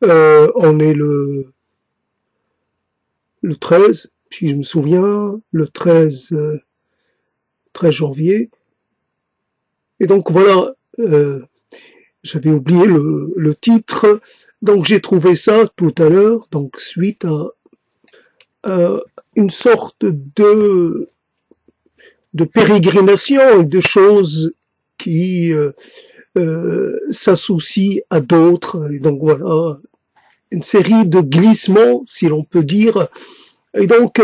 On est le 13, si je me souviens, le 13 janvier. Et donc voilà, j'avais oublié le titre, donc j'ai trouvé ça tout à l'heure, donc suite à une sorte de pérégrination et de choses qui s'associent à d'autres. Et donc voilà, une série de glissements, si l'on peut dire. Et donc,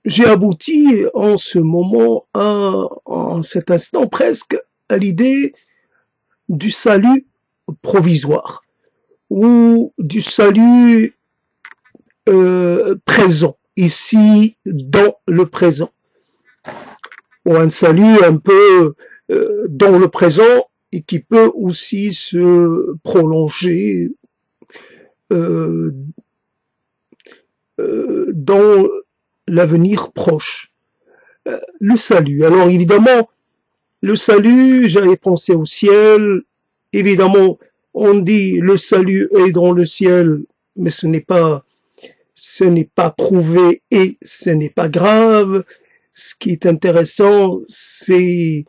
j'ai abouti en ce moment, en cet instant presque, à l'idée du salut provisoire ou du salut présent, ici dans le présent, ou un salut un peu dans le présent et qui peut aussi se prolonger dans l'avenir proche. Le salut. Alors évidemment, le salut, j'avais pensé au ciel. Évidemment, on dit le salut est dans le ciel, mais ce n'est pas prouvé et ce n'est pas grave. Ce qui est intéressant, ce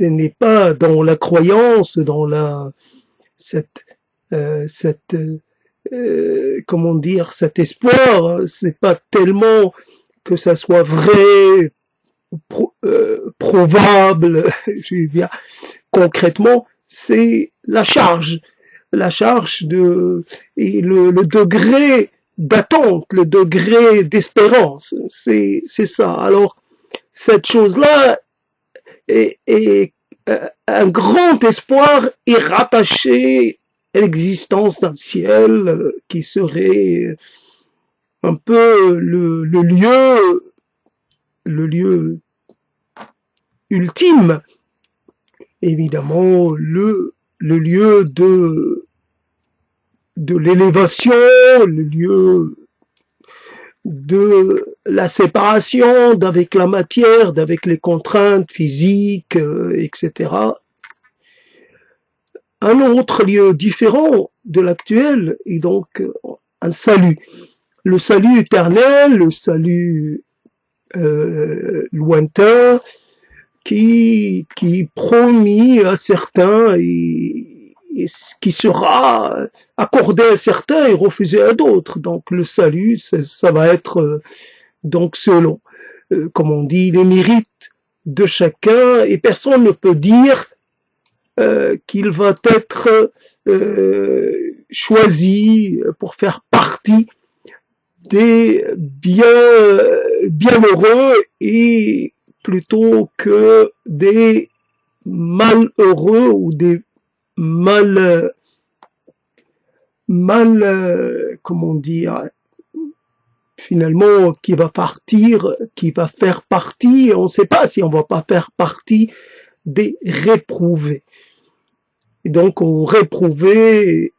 n'est pas dans la croyance, dans comment dire, cet espoir. C'est pas tellement que ça soit vrai, probable, je veux dire, concrètement, c'est la charge et le degré d'attente, le degré d'espérance, c'est ça. Alors, cette chose-là est un grand espoir est rattaché à l'existence d'un ciel qui serait un peu le lieu ultime, évidemment le lieu de l'élévation, le lieu de la séparation d'avec la matière, d'avec les contraintes physiques, etc. Un autre lieu différent de l'actuel est donc un salut. Le salut éternel, le salut lointain, qui promis à certains et qui sera accordé à certains et refusé à d'autres. Donc le salut, ça va être donc selon, comme on dit, les mérites de chacun, et personne ne peut dire qu'il va être choisi pour faire partie des bienheureux et plutôt que des malheureux ou des comment dire, finalement, qui va faire partie, on ne sait pas si on va pas faire partie des réprouvés. Et donc, au réprouvé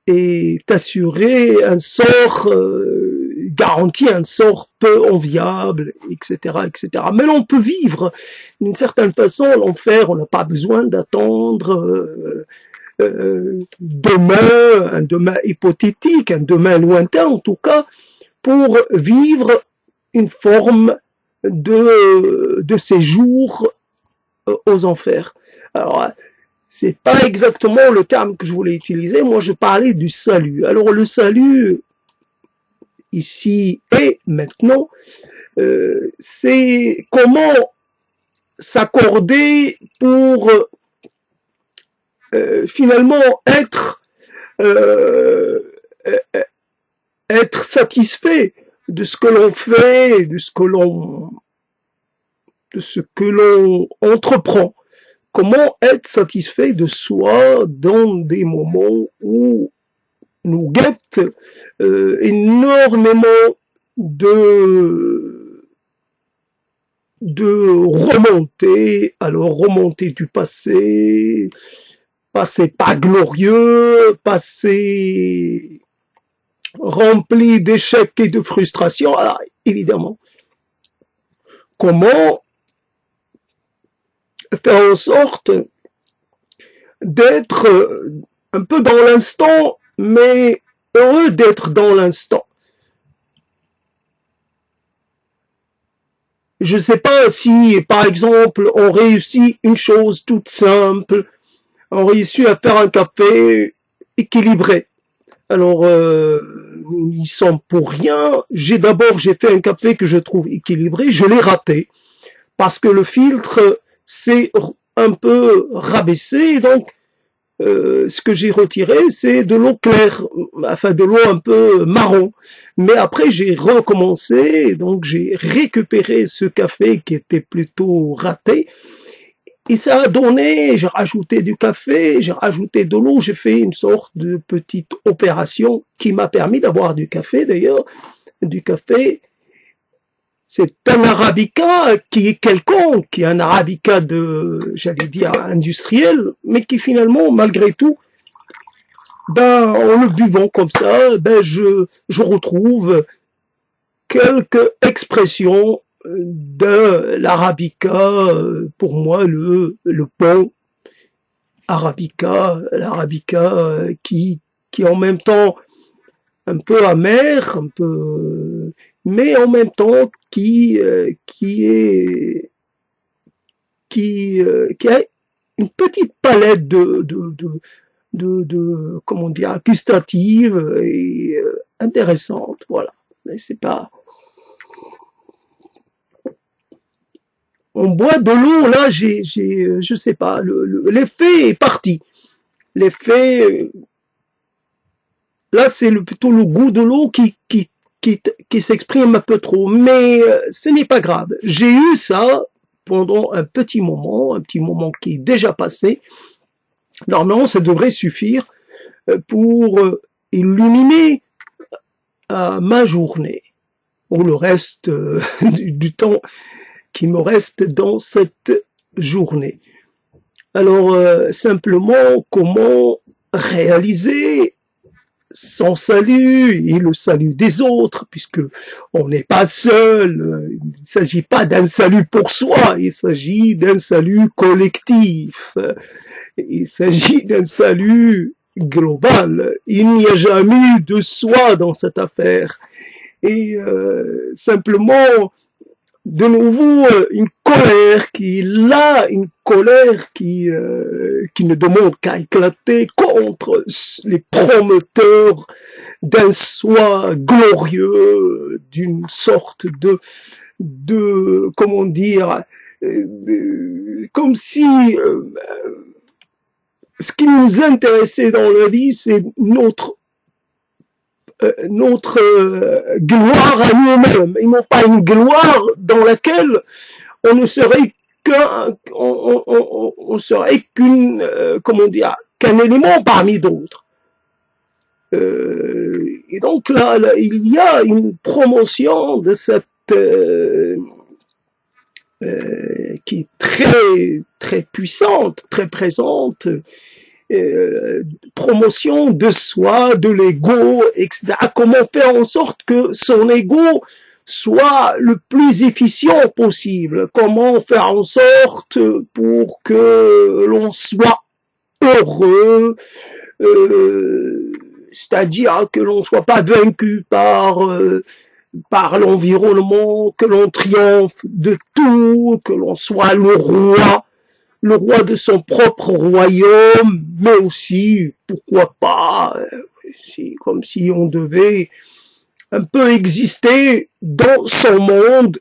est assuré un sort garantit un sort peu enviable, etc., etc. Mais l'on peut vivre d'une certaine façon l'enfer. On n'a pas besoin d'attendre demain, un demain hypothétique, un demain lointain en tout cas, pour vivre une forme de séjour aux enfers. Alors, c'est pas exactement le terme que je voulais utiliser. Moi, je parlais du salut. Alors, le salut, ici et maintenant, c'est comment s'accorder pour finalement être satisfait de ce que l'on fait, de ce que l'on entreprend. Comment être satisfait de soi dans des moments où nous guettent énormément de remontées, alors remontées du passé pas glorieux, passé rempli d'échecs et de frustrations. Alors, évidemment, comment faire en sorte d'être un peu dans l'instant, mais heureux d'être dans l'instant. Je ne sais pas si, par exemple, on réussit une chose toute simple, on réussit à faire un café équilibré. Alors, nous n'y sommes pour rien. J'ai fait un café que je trouve équilibré, je l'ai raté parce que le filtre s'est un peu rabaissé, donc ce que j'ai retiré, c'est de l'eau claire, enfin de l'eau un peu marron. Mais après, j'ai recommencé, donc j'ai récupéré ce café qui était plutôt raté. Et ça a donné, j'ai rajouté du café, j'ai rajouté de l'eau, j'ai fait une sorte de petite opération qui m'a permis d'avoir du café d'ailleurs, du café. C'est un arabica qui est quelconque, qui est un arabica de, j'allais dire, industriel, mais qui finalement, malgré tout, ben, en le buvant comme ça, ben, je retrouve quelques expressions de l'arabica, pour moi, le bon l'arabica qui est en même temps un peu amer, un peu, mais en même temps qui a une petite palette comment dire, gustative et intéressante, voilà. Mais c'est pas, on boit de l'eau, là, je sais pas, l'effet est parti. L'effet, là, c'est plutôt le goût de l'eau qui s'exprime un peu trop, mais ce n'est pas grave. J'ai eu ça pendant un petit moment qui est déjà passé. Normalement, ça devrait suffire pour illuminer ma journée ou le reste du temps qui me reste dans cette journée. Alors, simplement, comment réaliser son salut et le salut des autres, puisque on n'est pas seul, il ne s'agit pas d'un salut pour soi, il s'agit d'un salut collectif, il s'agit d'un salut global. Il n'y a jamais eu de soi dans cette affaire. Et simplement, de nouveau, une colère qui est là, une colère qui ne demande qu'à éclater contre les promoteurs d'un soi glorieux, d'une sorte comment dire, comme si ce qui nous intéressait dans la vie, c'est notre gloire à nous-mêmes, et non pas une gloire dans laquelle on ne serait on serait qu'une, comment dire, qu'un élément parmi d'autres. Et donc là, il y a une promotion de cette qui est très très puissante, très présente. Promotion de soi, de l'ego, etc. Comment faire en sorte que son ego soit le plus efficient possible? Comment faire en sorte pour que l'on soit heureux, c'est-à-dire que l'on ne soit pas vaincu par l'environnement, que l'on triomphe de tout, que l'on soit le roi de son propre royaume, mais aussi, pourquoi pas, comme si on devait un peu exister dans son monde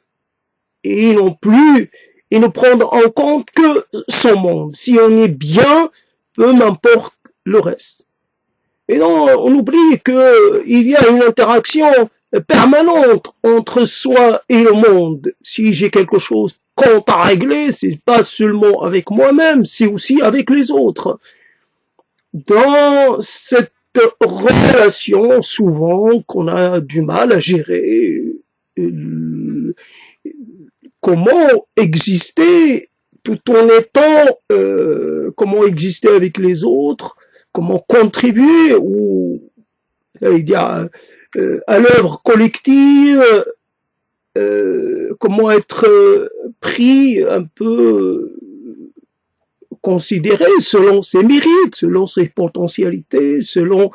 et non plus, et ne prendre en compte que son monde. Si on est bien, peu m'importe le reste. Et donc, on oublie qu'il y a une interaction permanente entre soi et le monde. Si j'ai quelque chose compte à régler, c'est pas seulement avec moi-même, c'est aussi avec les autres. Dans cette relation, souvent, qu'on a du mal à gérer, comment exister tout en étant, comment exister avec les autres, comment contribuer ou à l'œuvre collective, comment être pris un peu considérer selon ses mérites, selon ses potentialités, selon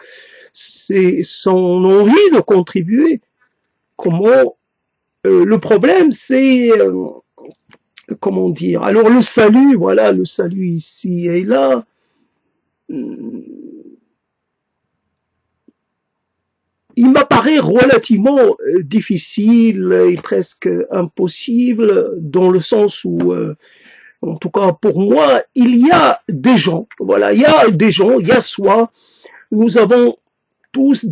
son envie de contribuer. Comment le problème, c'est comment dire. Alors le salut, voilà, le salut ici et là. Il m'apparaît relativement difficile et presque impossible dans le sens où, en tout cas pour moi, il y a des gens, voilà, il y a des gens, il y a soi, nous avons tous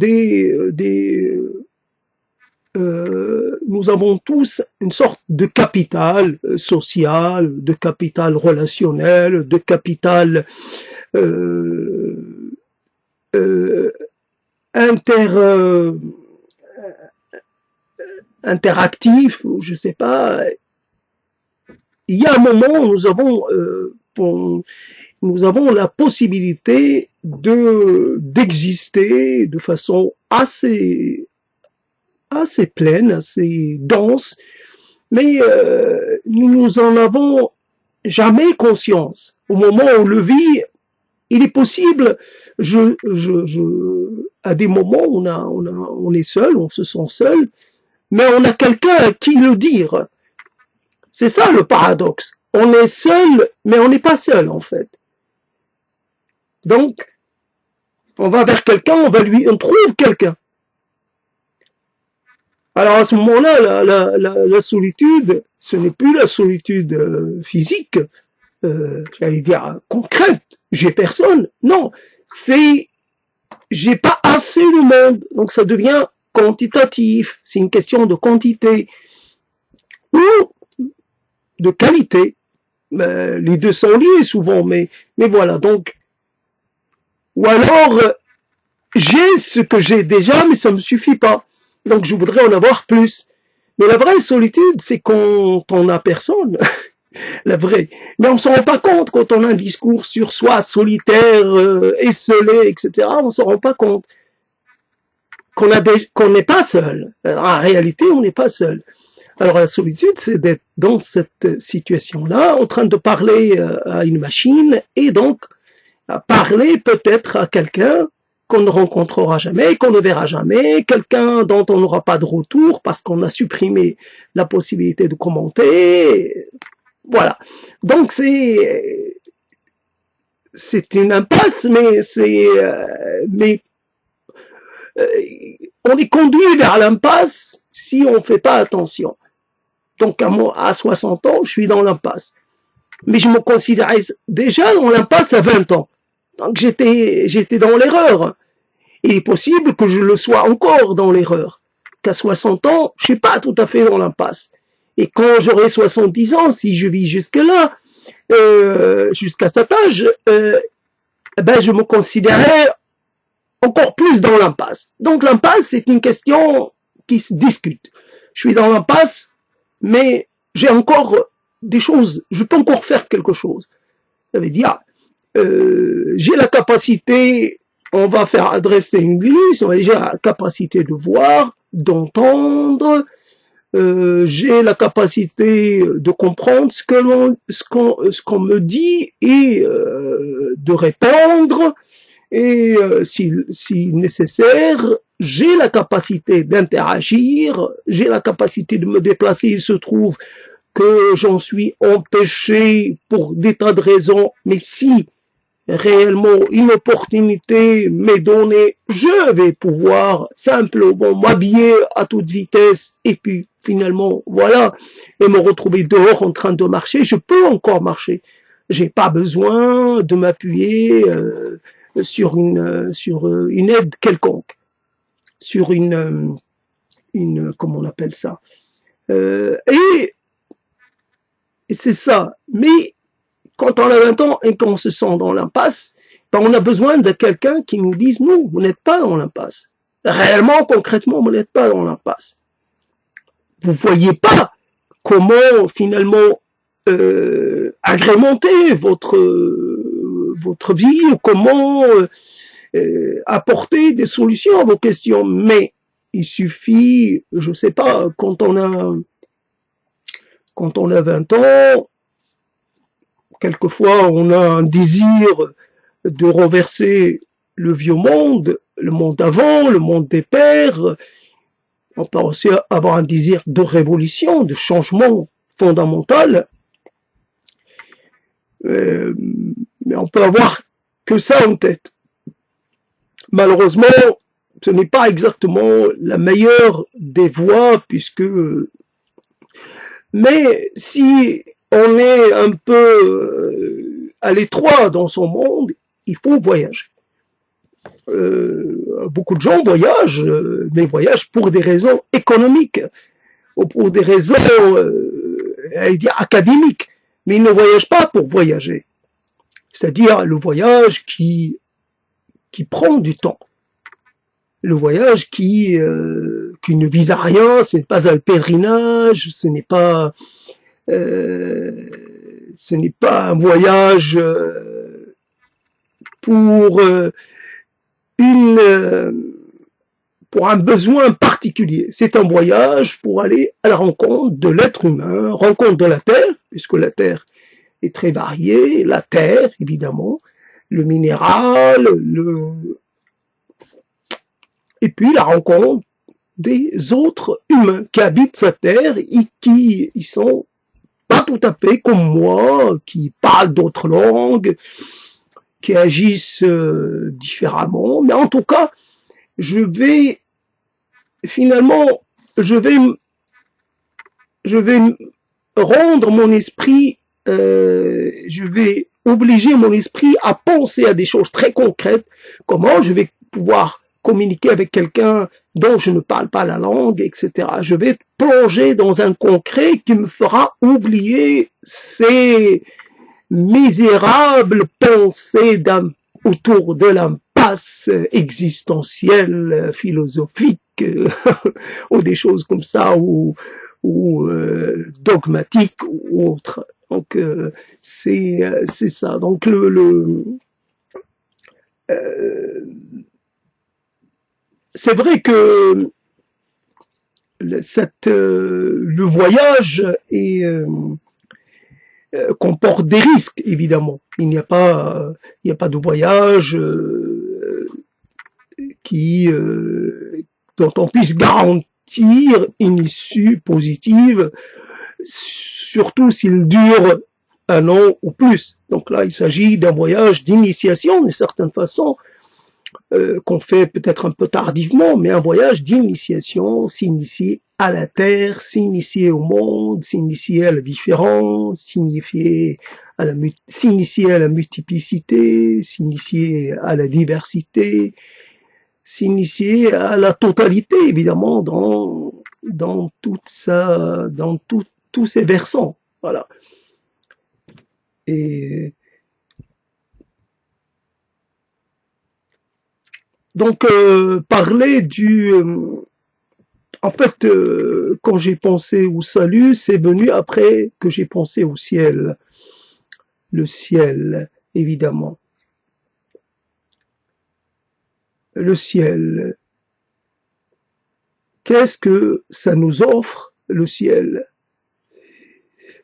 nous avons tous une sorte de capital social, de capital relationnel, de capital interactif, je sais pas. Il y a un moment où nous avons la possibilité d'exister de façon assez pleine, assez dense, mais nous en avons jamais conscience. Au moment où on le vit, il est possible, à des moments, on est seul, on se sent seul, mais on a quelqu'un à qui le dire. C'est ça le paradoxe. On est seul, mais on n'est pas seul en fait. Donc, on va vers quelqu'un, on trouve quelqu'un. Alors à ce moment-là, la solitude, ce n'est plus la solitude physique, j'allais dire concrète. J'ai personne. Non, c'est j'ai pas assez de monde. Donc ça devient quantitatif. C'est une question de quantité ou de qualité. Les deux sont liés souvent, mais voilà. Donc ou alors j'ai ce que j'ai déjà, mais ça me suffit pas. Donc je voudrais en avoir plus. Mais la vraie solitude, c'est quand on n'a personne. La vraie. Mais on ne s'en rend pas compte quand on a un discours sur soi solitaire, esselé, etc. On ne s'en rend pas compte qu'on n'est pas seul. En réalité, on n'est pas seul. Alors la solitude, c'est d'être dans cette situation-là, en train de parler à une machine et donc à parler peut-être à quelqu'un qu'on ne rencontrera jamais, qu'on ne verra jamais, quelqu'un dont on n'aura pas de retour parce qu'on a supprimé la possibilité de commenter. Voilà. Donc c'est une impasse, mais on est conduit vers l'impasse si on ne fait pas attention. Donc à 60 ans, je suis dans l'impasse. Mais je me considérais déjà dans l'impasse à 20 ans. Donc j'étais dans l'erreur. Il est possible que je le sois encore dans l'erreur. Qu'à 60 ans, je suis pas tout à fait dans l'impasse. Et quand j'aurai 70 ans, si je vis jusque-là, jusqu'à cet âge, je me considérais encore plus dans l'impasse. Donc l'impasse, c'est une question qui se discute. Je suis dans l'impasse, mais j'ai encore des choses, je peux encore faire quelque chose. Ça veut dire, j'ai la capacité, on va faire adresser une glisse, j'ai la capacité de voir, d'entendre, j'ai la capacité de comprendre ce qu'on me dit et de répondre, et si nécessaire, j'ai la capacité d'interagir, j'ai la capacité de me déplacer. Il se trouve que j'en suis empêché pour des tas de raisons, mais si réellement une opportunité m'est donnée, je vais pouvoir simplement m'habiller à toute vitesse et puis finalement, voilà, et me retrouver dehors en train de marcher. Je peux encore marcher. J'ai pas besoin de m'appuyer sur une aide quelconque, sur une comment on appelle ça. Et c'est ça. Mais quand on a 20 ans et qu'on se sent dans l'impasse, on a besoin de quelqu'un qui nous dise non, vous n'êtes pas dans l'impasse. Réellement, concrètement, vous n'êtes pas dans l'impasse. Vous voyez pas comment finalement agrémenter votre vie ou comment apporter des solutions à vos questions. Mais il suffit, je sais pas, quand on a 20 ans, quelquefois on a un désir de renverser le vieux monde, le monde d'avant, le monde des pères. On peut aussi avoir un désir de révolution, de changement fondamental. Mais on peut avoir que ça en tête. Malheureusement, ce n'est pas exactement la meilleure des voies, puisque... Mais si on est un peu à l'étroit dans son monde, il faut voyager. Beaucoup de gens voyagent, mais voyagent pour des raisons économiques, ou pour des raisons académiques, mais ils ne voyagent pas pour voyager. C'est-à-dire le voyage qui prend du temps. Le voyage qui ne vise à rien, ce n'est pas un pèlerinage, ce n'est pas un voyage pour pour un besoin particulier. C'est un voyage pour aller à la rencontre de l'être humain, rencontre de la Terre, puisque la Terre est très variée, la Terre, évidemment, le minéral, et puis la rencontre des autres humains qui habitent cette Terre et qui ils sont pas tout à fait comme moi, qui parlent d'autres langues, qui agissent différemment, mais en tout cas, je vais rendre mon esprit, je vais obliger mon esprit à penser à des choses très concrètes. Comment je vais pouvoir communiquer avec quelqu'un dont je ne parle pas la langue, etc. Je vais plonger dans un concret qui me fera oublier ces misérables pensées autour de l'impasse existentielle, philosophique, ou des choses comme ça, ou dogmatiques ou autres. Donc c'est ça. Donc c'est vrai que le voyage comporte des risques, évidemment. Il n'y a pas de voyage dont on puisse garantir une issue positive, surtout s'il dure 1 an ou plus. Donc là, il s'agit d'un voyage d'initiation, d'une certaine façon, qu'on fait peut-être un peu tardivement, mais un voyage d'initiation, s'initier à la Terre, s'initier au monde, s'initier à la différence, s'initier à la multiplicité, s'initier à la diversité, s'initier à la totalité, évidemment, dans tous ces versants. Voilà. Et donc, parler en fait, quand j'ai pensé au salut, c'est venu après que j'ai pensé au ciel. Le ciel, évidemment. Le ciel. Qu'est-ce que ça nous offre, le ciel?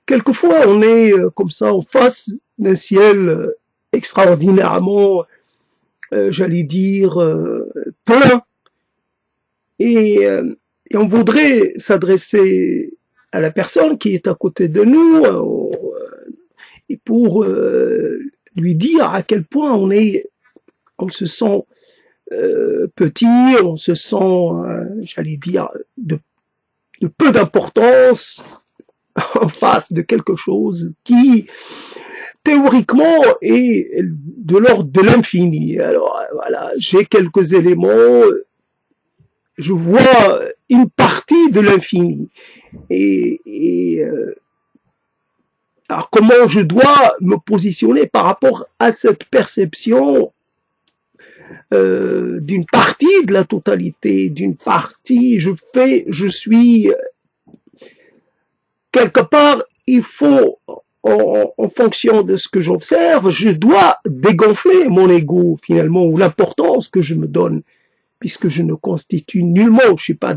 Quelquefois, on est comme ça en face d'un ciel extraordinairement, j'allais dire, plein. Et on voudrait s'adresser à la personne qui est à côté de nous et pour lui dire à quel point on se sent petit, on se sent, j'allais dire, de peu d'importance en face de quelque chose qui théoriquement est de l'ordre de l'infini. Alors voilà, j'ai quelques éléments, je vois une partie de l'infini. Alors comment je dois me positionner par rapport à cette perception d'une partie de la totalité, d'une partie, je suis quelque part, il faut, en fonction de ce que j'observe, je dois dégonfler mon ego finalement, ou l'importance que je me donne, puisque je ne constitue nullement, je suis pas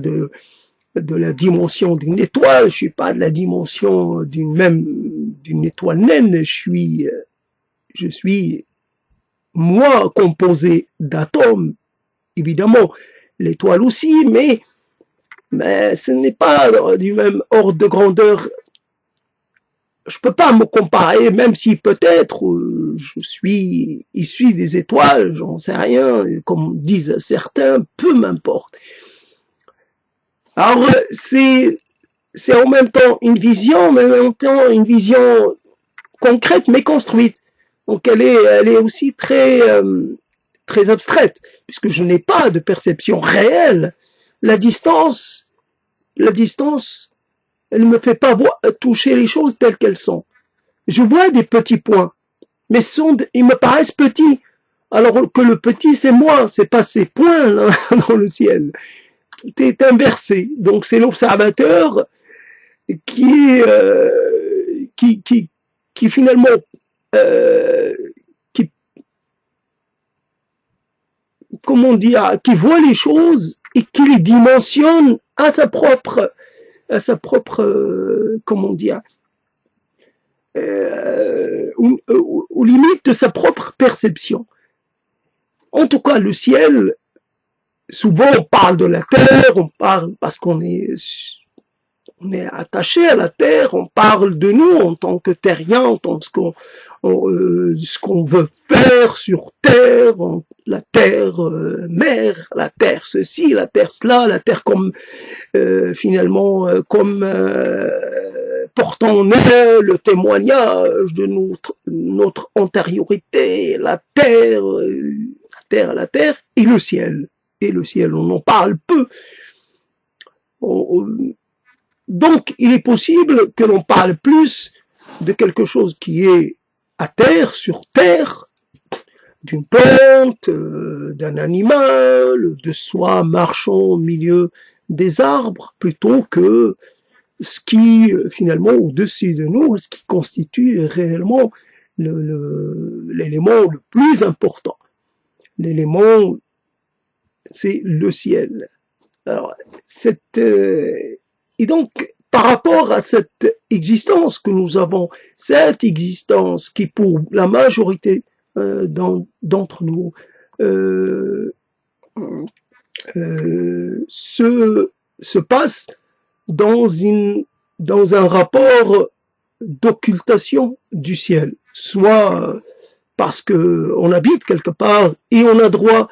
de la dimension d'une étoile, je suis pas de la dimension d'une étoile naine, je suis moi composé d'atomes, évidemment, l'étoile aussi, mais ce n'est pas du même ordre de grandeur. Je peux pas me comparer, même si peut-être je suis issu des étoiles, j'en sais rien, comme disent certains, peu m'importe. Alors c'est en même temps une vision, mais en même temps une vision concrète mais construite. Donc elle est aussi très abstraite, puisque je n'ai pas de perception réelle. La distance, elle ne me fait pas toucher les choses telles qu'elles sont. Je vois des petits points, mais ils me paraissent petits, alors que le petit c'est moi, c'est pas ces points là, dans le ciel. Tout est inversé. Donc c'est l'observateur qui finalement qui comment dire, qui voit les choses et qui les dimensionne à sa propre comment dire, aux limites de sa propre perception. En tout cas, le ciel, souvent on parle de la terre, on parle parce qu'on est attaché à la terre, on parle de nous en tant que terriens, en tant que ce qu'on veut faire sur terre, la terre mère, la terre ceci, la terre cela, la terre comme finalement comme portant en elle le témoignage de notre antériorité, la terre et le ciel. Et le ciel, on en parle peu. Donc, il est possible que l'on parle plus de quelque chose qui est à terre, sur terre, d'une plante, d'un animal, de soi marchant au milieu des arbres, plutôt que ce qui, finalement, au-dessus de nous, ce qui constitue réellement l'élément le plus important. L'élément, c'est le ciel. Alors, et donc, par rapport à cette existence que nous avons, cette existence qui, pour la majorité d'entre nous, se passe dans un rapport d'occultation du ciel, soit parce que on habite quelque part et on a droit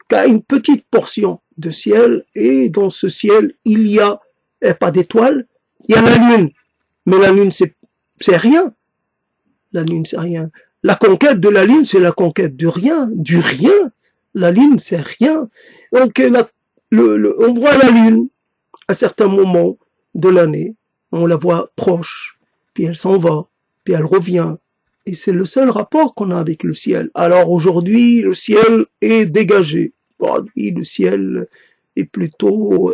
qu'à une petite portion de ciel, et dans ce ciel il y a pas d'étoiles, il y a la lune, mais la lune c'est rien, la lune c'est rien. La conquête de la lune c'est la conquête du rien, la lune c'est rien. Donc on voit la lune à certains moments de l'année, on la voit proche, puis elle s'en va, puis elle revient, et c'est le seul rapport qu'on a avec le ciel. Alors aujourd'hui, le ciel est dégagé. Aujourd'hui, le ciel est plutôt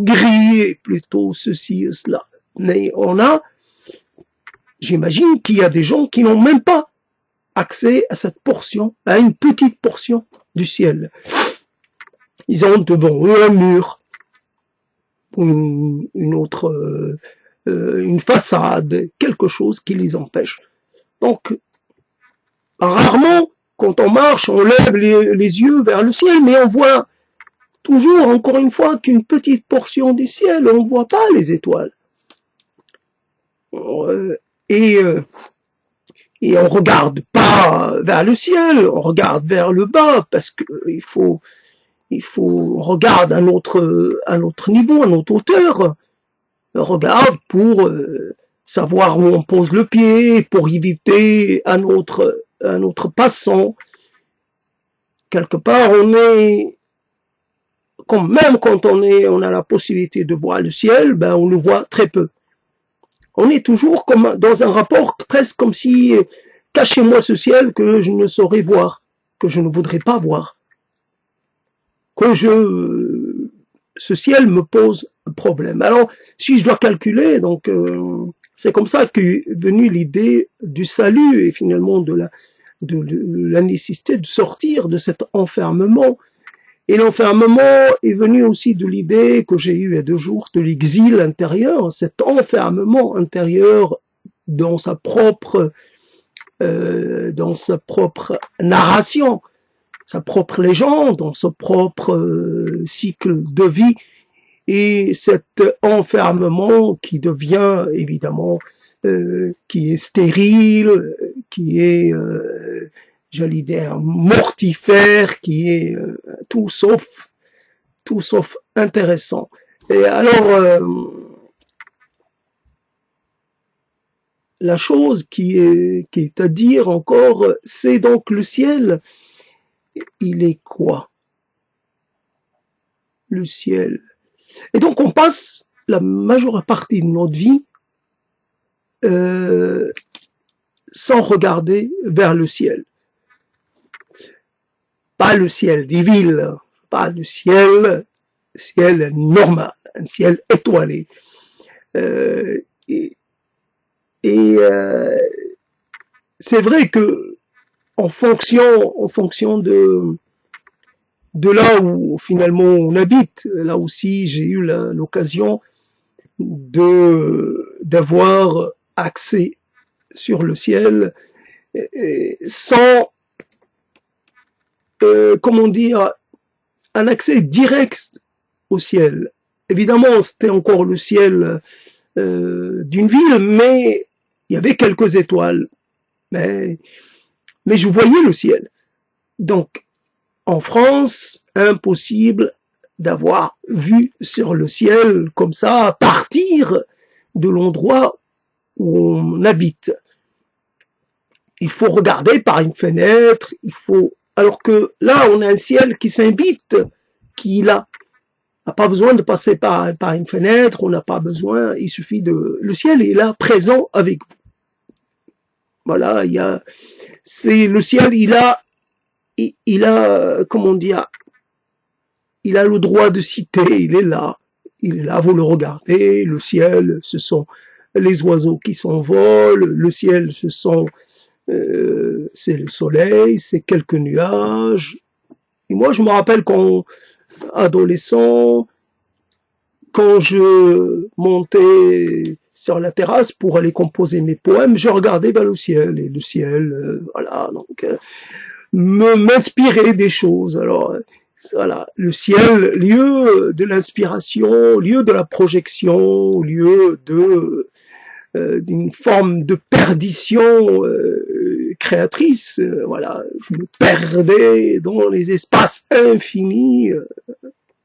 gris, et plutôt ceci et cela. Mais j'imagine qu'il y a des gens qui n'ont même pas accès à cette portion, à une petite portion du ciel. Ils ont devant eux un mur, ou une façade, quelque chose qui les empêche. Donc, rarement, quand on marche, on lève les yeux vers le ciel, mais on voit toujours, encore une fois, qu'une petite portion du ciel, on ne voit pas les étoiles. Et on regarde pas vers le ciel, on regarde vers le bas, parce que on regarde à notre niveau, à notre hauteur. On regarde pour savoir où on pose le pied, pour éviter un autre passant. Quelque part, même quand on a la possibilité de voir le ciel, ben on le voit très peu. On est toujours comme dans un rapport presque comme si cachez-moi ce ciel que je ne saurais voir, que je ne voudrais pas voir. Ce ciel me pose un problème. Alors, si je dois calculer, donc c'est comme ça qu'est venue l'idée du salut et finalement de la nécessité de sortir de cet enfermement Et l'enfermement est venu aussi de l'idée que j'ai eue il y a 2 jours de l'exil intérieur, cet enfermement intérieur dans sa propre narration, sa propre légende, dans son propre cycle de vie, et cet enfermement qui devient évidemment qui est stérile, qui est j'allais dire mortifère, qui est tout sauf intéressant. Et alors la chose qui est à dire encore, c'est donc le ciel. Il est quoi? Le ciel. Et donc on passe la majeure partie de notre vie sans regarder vers le ciel. Pas le ciel des villes, pas le ciel normal, un ciel étoilé. C'est vrai que en fonction de là où finalement on habite, là aussi j'ai eu l'occasion d'avoir accès sur le ciel sans comment dire, un accès direct au ciel. Évidemment, c'était encore le ciel d'une ville, mais il y avait quelques étoiles. Mais je voyais le ciel. Donc, en France, impossible d'avoir vu sur le ciel comme ça, à partir de l'endroit où on habite. Il faut regarder par une fenêtre, alors que là, on a un ciel qui s'invite, qui est là. On n'a pas besoin de passer par une fenêtre, on n'a pas besoin, il suffit le ciel est là, présent avec vous. Voilà, le ciel, il a, comment dire, il a le droit de citer, il est là, vous le regardez, le ciel, ce sont les oiseaux qui s'envolent, le ciel, c'est le soleil, c'est quelques nuages. Et moi, je me rappelle quand, adolescent, quand je montais sur la terrasse pour aller composer mes poèmes, je regardais vers le ciel, et le ciel, voilà, donc m'inspirait des choses. Alors voilà, le ciel, lieu de l'inspiration, lieu de la projection, lieu d'une forme de perdition créatrice. Voilà, je me perdais dans les espaces infinis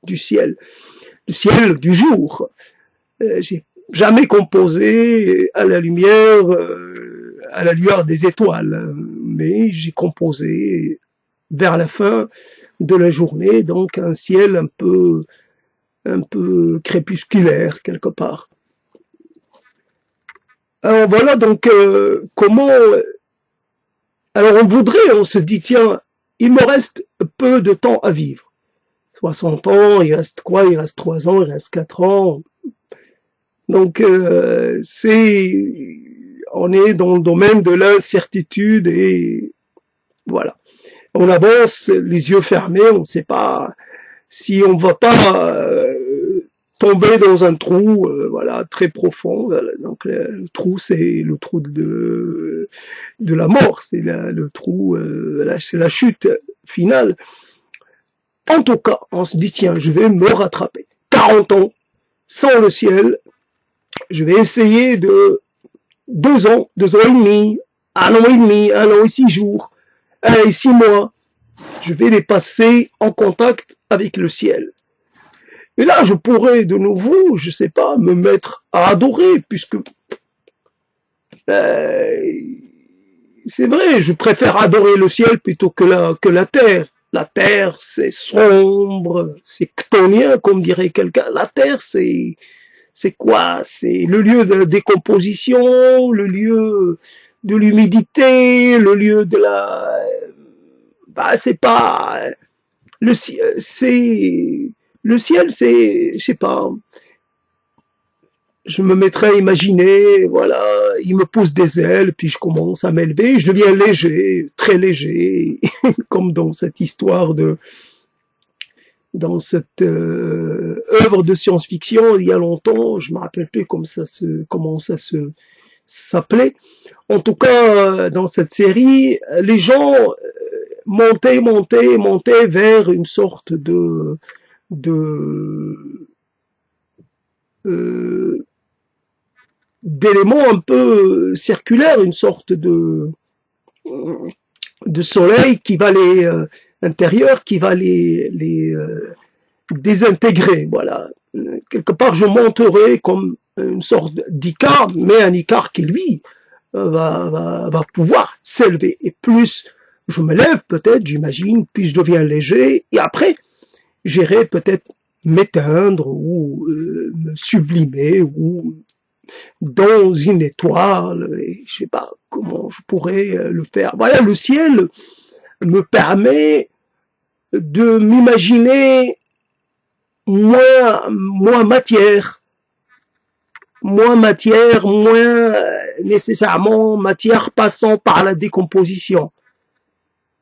du ciel du jour. J'ai jamais composé à la lumière des étoiles, mais j'ai composé vers la fin de la journée, donc un ciel un peu crépusculaire quelque part. Alors voilà donc comment. Alors on se dit tiens, il me reste peu de temps à vivre. 60 ans, il reste quoi? Il reste 3 ans, il reste 4 ans. Donc on est dans le domaine de l'incertitude et voilà. On avance les yeux fermés, on ne sait pas si on va pas tomber dans un trou, voilà, très profond. Donc le trou, c'est le trou de la mort, c'est le trou, c'est la chute finale. En tout cas, on se dit tiens, je vais me rattraper. 40 ans sans le ciel, je vais essayer de 2 ans, 2 ans et demi, 1 an et demi, 1 an et 6 jours, 1 an et 6 mois. Je vais les passer en contact avec le ciel. Et là, je pourrais de nouveau, je sais pas, me mettre à adorer, puisque c'est vrai, je préfère adorer le ciel plutôt que la terre. La terre, c'est sombre, c'est chtonien, comme dirait quelqu'un. La terre, c'est quoi? C'est le lieu de la décomposition, le lieu de l'humidité, le lieu de la... c'est pas... Le ciel, c'est... je sais pas... Je me mettrais à imaginer, voilà, il me pousse des ailes, puis je commence à m'élever, je deviens léger, très léger, comme dans cette histoire dans cette œuvre de science-fiction il y a longtemps, je me rappelle plus comment ça se s'appelait. En tout cas, dans cette série, les gens montaient vers une sorte de euh, d'éléments un peu circulaires, une sorte de soleil qui va les intérieur, qui va les désintégrer. Voilà. Quelque part, je monterai comme une sorte d'Icare, mais un Icare qui, lui, va pouvoir s'élever. Et plus je me lève, peut-être, j'imagine, plus je deviens léger, et après, j'irai peut-être m'éteindre ou me sublimer ou dans une étoile, et je sais pas comment je pourrais le faire. Voilà, le ciel me permet de m'imaginer moins matière, moins nécessairement matière passant par la décomposition.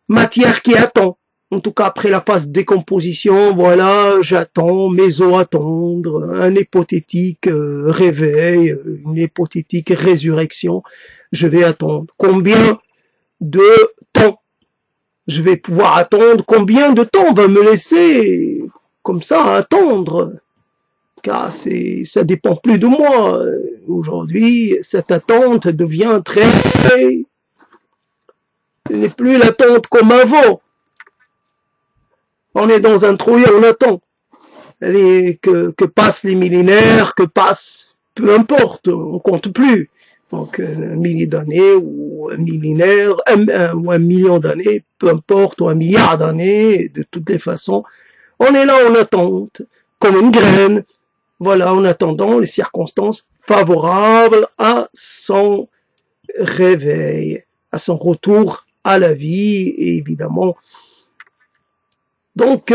Matière qui attend. En tout cas, après la phase de décomposition, voilà, j'attends, mes os attendent, un hypothétique réveil, une hypothétique résurrection. Je vais attendre. Combien de temps je vais pouvoir attendre? Combien de temps on va me laisser comme ça attendre? Car ça dépend plus de moi. Aujourd'hui, cette attente devient très... Ce n'est plus l'attente comme avant. On est dans un trou et on attend. Que passent les millénaires, que passent, peu importe, on compte plus. Donc un millier d'années ou un millénaire, ou un million d'années, peu importe, ou un milliard d'années, de toutes les façons, on est là en attente, comme une graine, voilà, en attendant les circonstances favorables à son réveil, à son retour à la vie, et évidemment. Donc,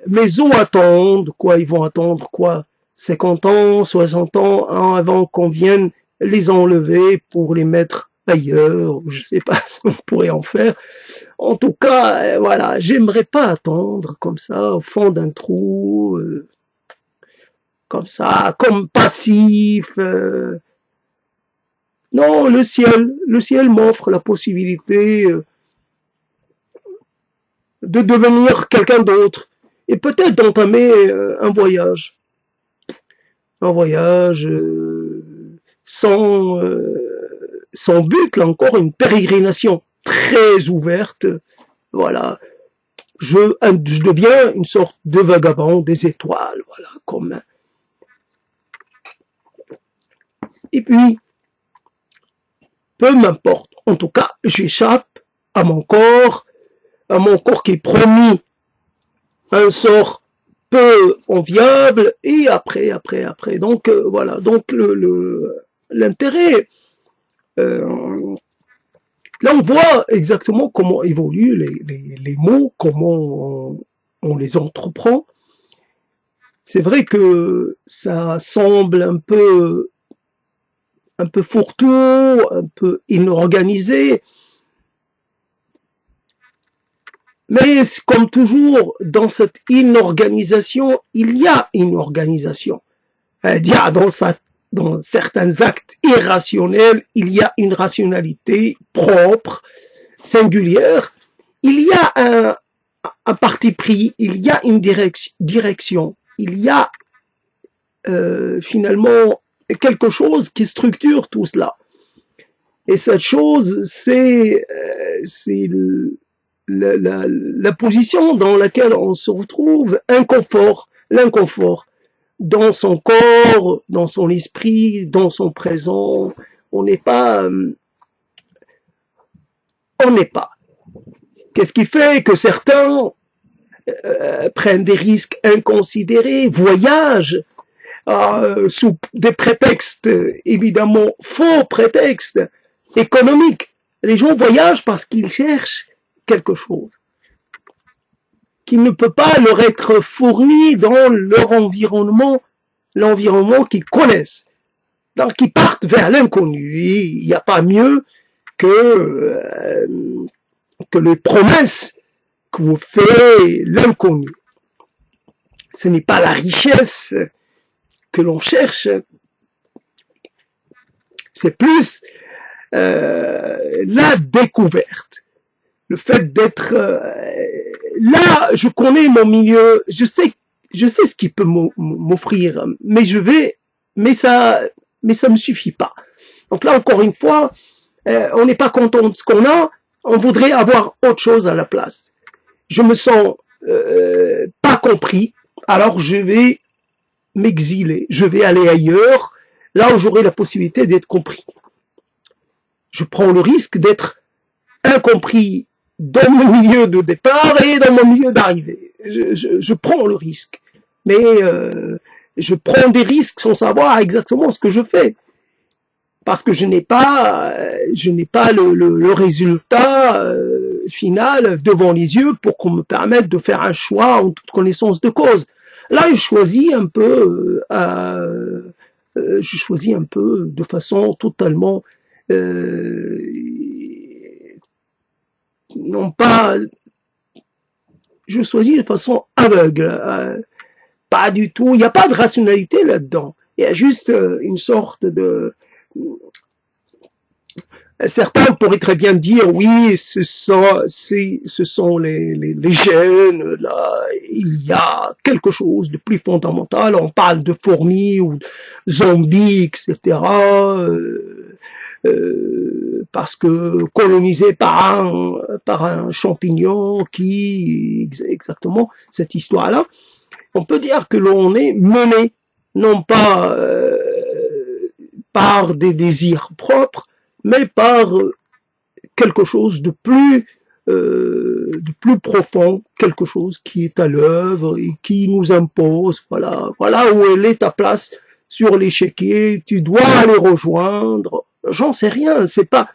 mes os attendent, quoi, ils vont attendre, quoi, 50 ans, 60 ans, hein, avant qu'on vienne les enlever pour les mettre ailleurs, je sais pas ce qu'on pourrait en faire. En tout cas, voilà, j'aimerais pas attendre comme ça, au fond d'un trou, comme ça, comme passif. Non, le ciel m'offre la possibilité de devenir quelqu'un d'autre et peut-être d'entamer un voyage sans but, là encore, une pérégrination très ouverte. Voilà, je deviens une sorte de vagabond des étoiles, voilà, comme. Et puis, peu m'importe. En tout cas, j'échappe à mon corps qui est promis un sort peu enviable, et après. Donc, voilà. Donc, l'intérêt, là, on voit exactement comment évoluent les mots, comment on les entreprend. C'est vrai que ça semble un peu fourre-tout, un peu inorganisé, mais comme toujours, dans cette inorganisation, il y a une organisation. Il y a dans certains actes irrationnels, il y a une rationalité propre, singulière. Il y a un parti pris, il y a une direction, il y a finalement quelque chose qui structure tout cela. Et cette chose, c'est la position dans laquelle on se retrouve, l'inconfort dans son corps, dans son esprit, dans son présent. On n'est pas. Qu'est-ce qui fait que certains prennent des risques inconsidérés, voyagent sous des prétextes, évidemment faux prétextes économiques. Les gens voyagent parce qu'ils cherchent quelque chose qui ne peut pas leur être fourni dans leur environnement, l'environnement qu'ils connaissent. Donc ils partent vers l'inconnu. Il n'y a pas mieux que les promesses que vous fait l'inconnu. Ce n'est pas la richesse que l'on cherche, c'est plus la découverte. Le fait d'être là, je connais mon milieu, je sais ce qu'il peut m'offrir, mais ça me suffit pas. Donc là, encore une fois, on n'est pas content de ce qu'on a, on voudrait avoir autre chose à la place. Je me sens pas compris, alors je vais m'exiler, je vais aller ailleurs, là où j'aurai la possibilité d'être compris. Je prends le risque d'être incompris dans mon milieu de départ et dans mon milieu d'arrivée. Je prends le risque, mais je prends des risques sans savoir exactement ce que je fais, parce que je n'ai pas le résultat final devant les yeux pour qu'on me permette de faire un choix en toute connaissance de cause. Là, je choisis un peu de façon totalement non pas, je choisis de façon aveugle, pas du tout, il n'y a pas de rationalité là-dedans, il y a juste une sorte de... Certains pourraient très bien dire, oui, ce sont les gènes, là, il y a quelque chose de plus fondamental, on parle de fourmis ou de zombies, etc., parce que colonisé par un champignon qui, exactement, cette histoire-là, on peut dire que l'on est mené, non pas par des désirs propres, mais par quelque chose de plus profond, quelque chose qui est à l'œuvre et qui nous impose. Voilà où elle est ta place sur l'échiquier. Tu dois aller rejoindre. J'en sais rien. C'est pas.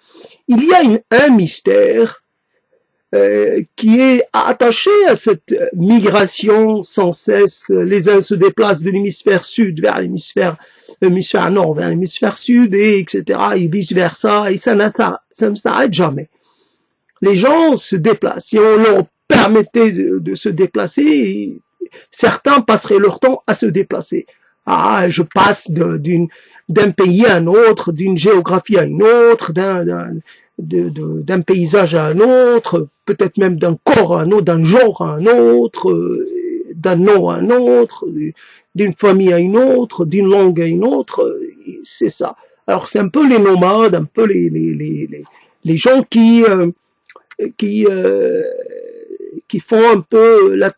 Il y a un mystère qui est attaché à cette migration sans cesse. Les uns se déplacent de l'hémisphère sud vers l'hémisphère nord vers l'hémisphère sud, et etc. et vice versa, et ça ne s'arrête jamais. Les gens se déplacent. Si on leur permettait de se déplacer, certains passeraient leur temps à se déplacer. Ah, je passe d'un pays à un autre, d'une géographie à une autre, d'un paysage à un autre, peut-être même d'un corps à un autre, d'un genre à un autre, d'un nom à un autre, d'une famille à une autre, d'une langue à une autre, c'est ça. Alors c'est un peu les nomades, un peu les gens qui font un peu la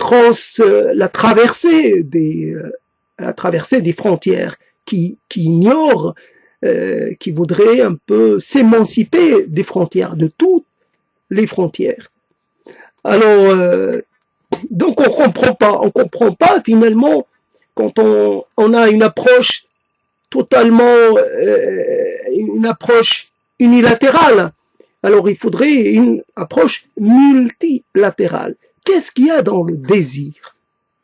traversée des frontières, qui ignorent, qui voudraient un peu s'émanciper des frontières, de toutes les frontières. Alors, donc on comprend pas finalement quand on a une approche totalement, une approche unilatérale. Alors il faudrait une approche multilatérale. Qu'est-ce qu'il y a dans le désir?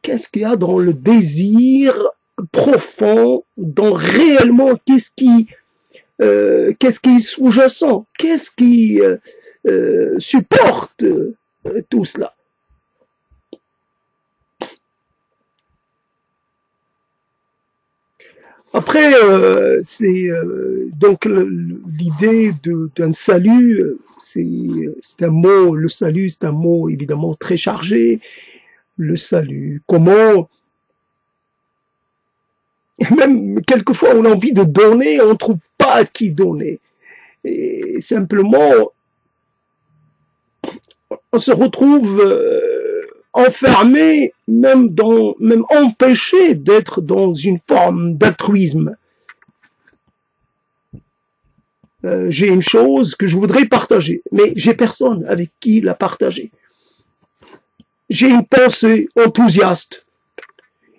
Qu'est-ce qu'il y a dans le désir profond, dans réellement qu'est-ce qui est sous-jacent? Qu'est-ce qui supporte tout cela? Après, c'est donc l'idée d'un salut, c'est un mot, le salut, c'est un mot évidemment très chargé. Le salut, comment, même quelquefois on a envie de donner, on ne trouve pas à qui donner. Et simplement, on se retrouve enfermé, même empêché d'être dans une forme d'altruisme. J'ai une chose que je voudrais partager, mais j'ai personne avec qui la partager. J'ai une pensée enthousiaste,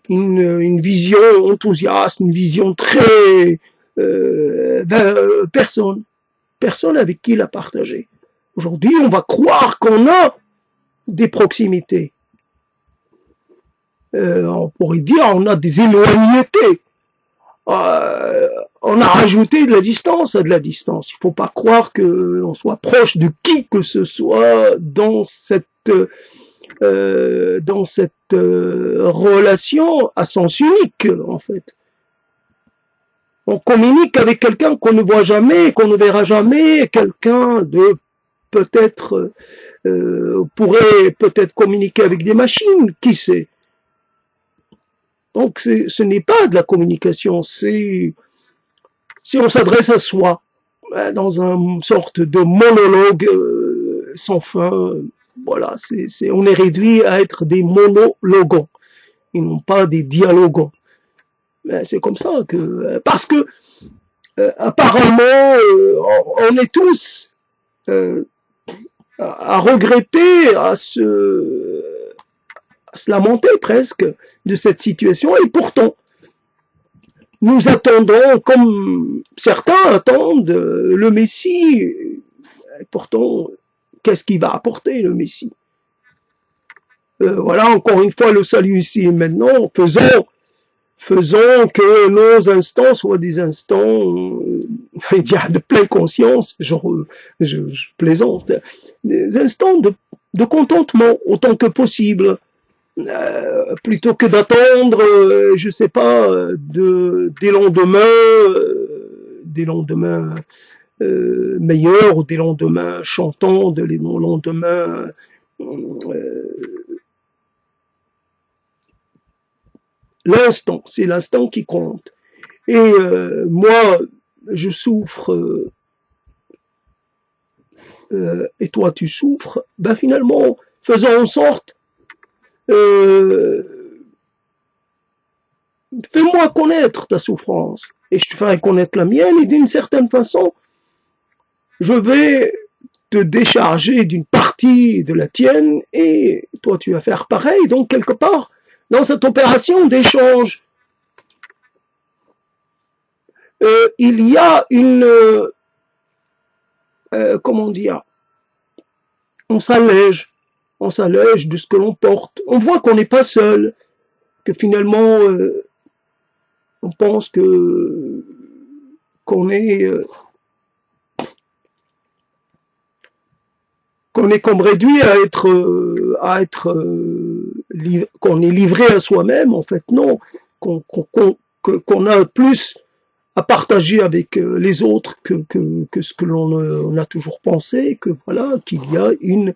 une vision enthousiaste, une vision très... personne avec qui la partager. Aujourd'hui, on va croire qu'on a des proximités. On pourrait dire on a des éloignetés. On a rajouté de la distance à de la distance. Il ne faut pas croire qu'on soit proche de qui que ce soit dans cette dans cette relation à sens unique, en fait. On communique avec quelqu'un qu'on ne voit jamais, qu'on ne verra jamais, quelqu'un de peut-être pourrait peut-être communiquer avec des machines, qui sait. Donc ce n'est pas de la communication, c'est si on s'adresse à soi dans une sorte de monologue sans fin. Voilà, on est réduit à être des monologuants et non pas des dialoguants. C'est comme ça que parce que apparemment on est tous à regretter, à se lamenter presque de cette situation, et pourtant nous attendons, comme certains attendent, le Messie. Et pourtant, qu'est-ce qu'il va apporter, le Messie? Voilà, encore une fois, le salut ici et maintenant. Faisons que nos instants soient des instants de pleine conscience, je plaisante, des instants de contentement autant que possible. Plutôt que d'attendre, je sais pas, des lendemains meilleurs ou des lendemains chantants, des lendemains l'instant, c'est l'instant qui compte. Et moi, je souffre, et toi tu souffres. Ben finalement, faisons en sorte. Fais-moi connaître ta souffrance et je te ferai connaître la mienne, et d'une certaine façon je vais te décharger d'une partie de la tienne et toi tu vas faire pareil. Donc quelque part dans cette opération d'échange il y a une comment dire, on s'allège de ce que l'on porte. On voit qu'on n'est pas seul, que finalement on pense qu'on est comme réduit à être qu'on est livré à soi-même. En fait non, qu'on a plus à partager avec les autres que ce que l'on a toujours pensé, que voilà, qu'il y a une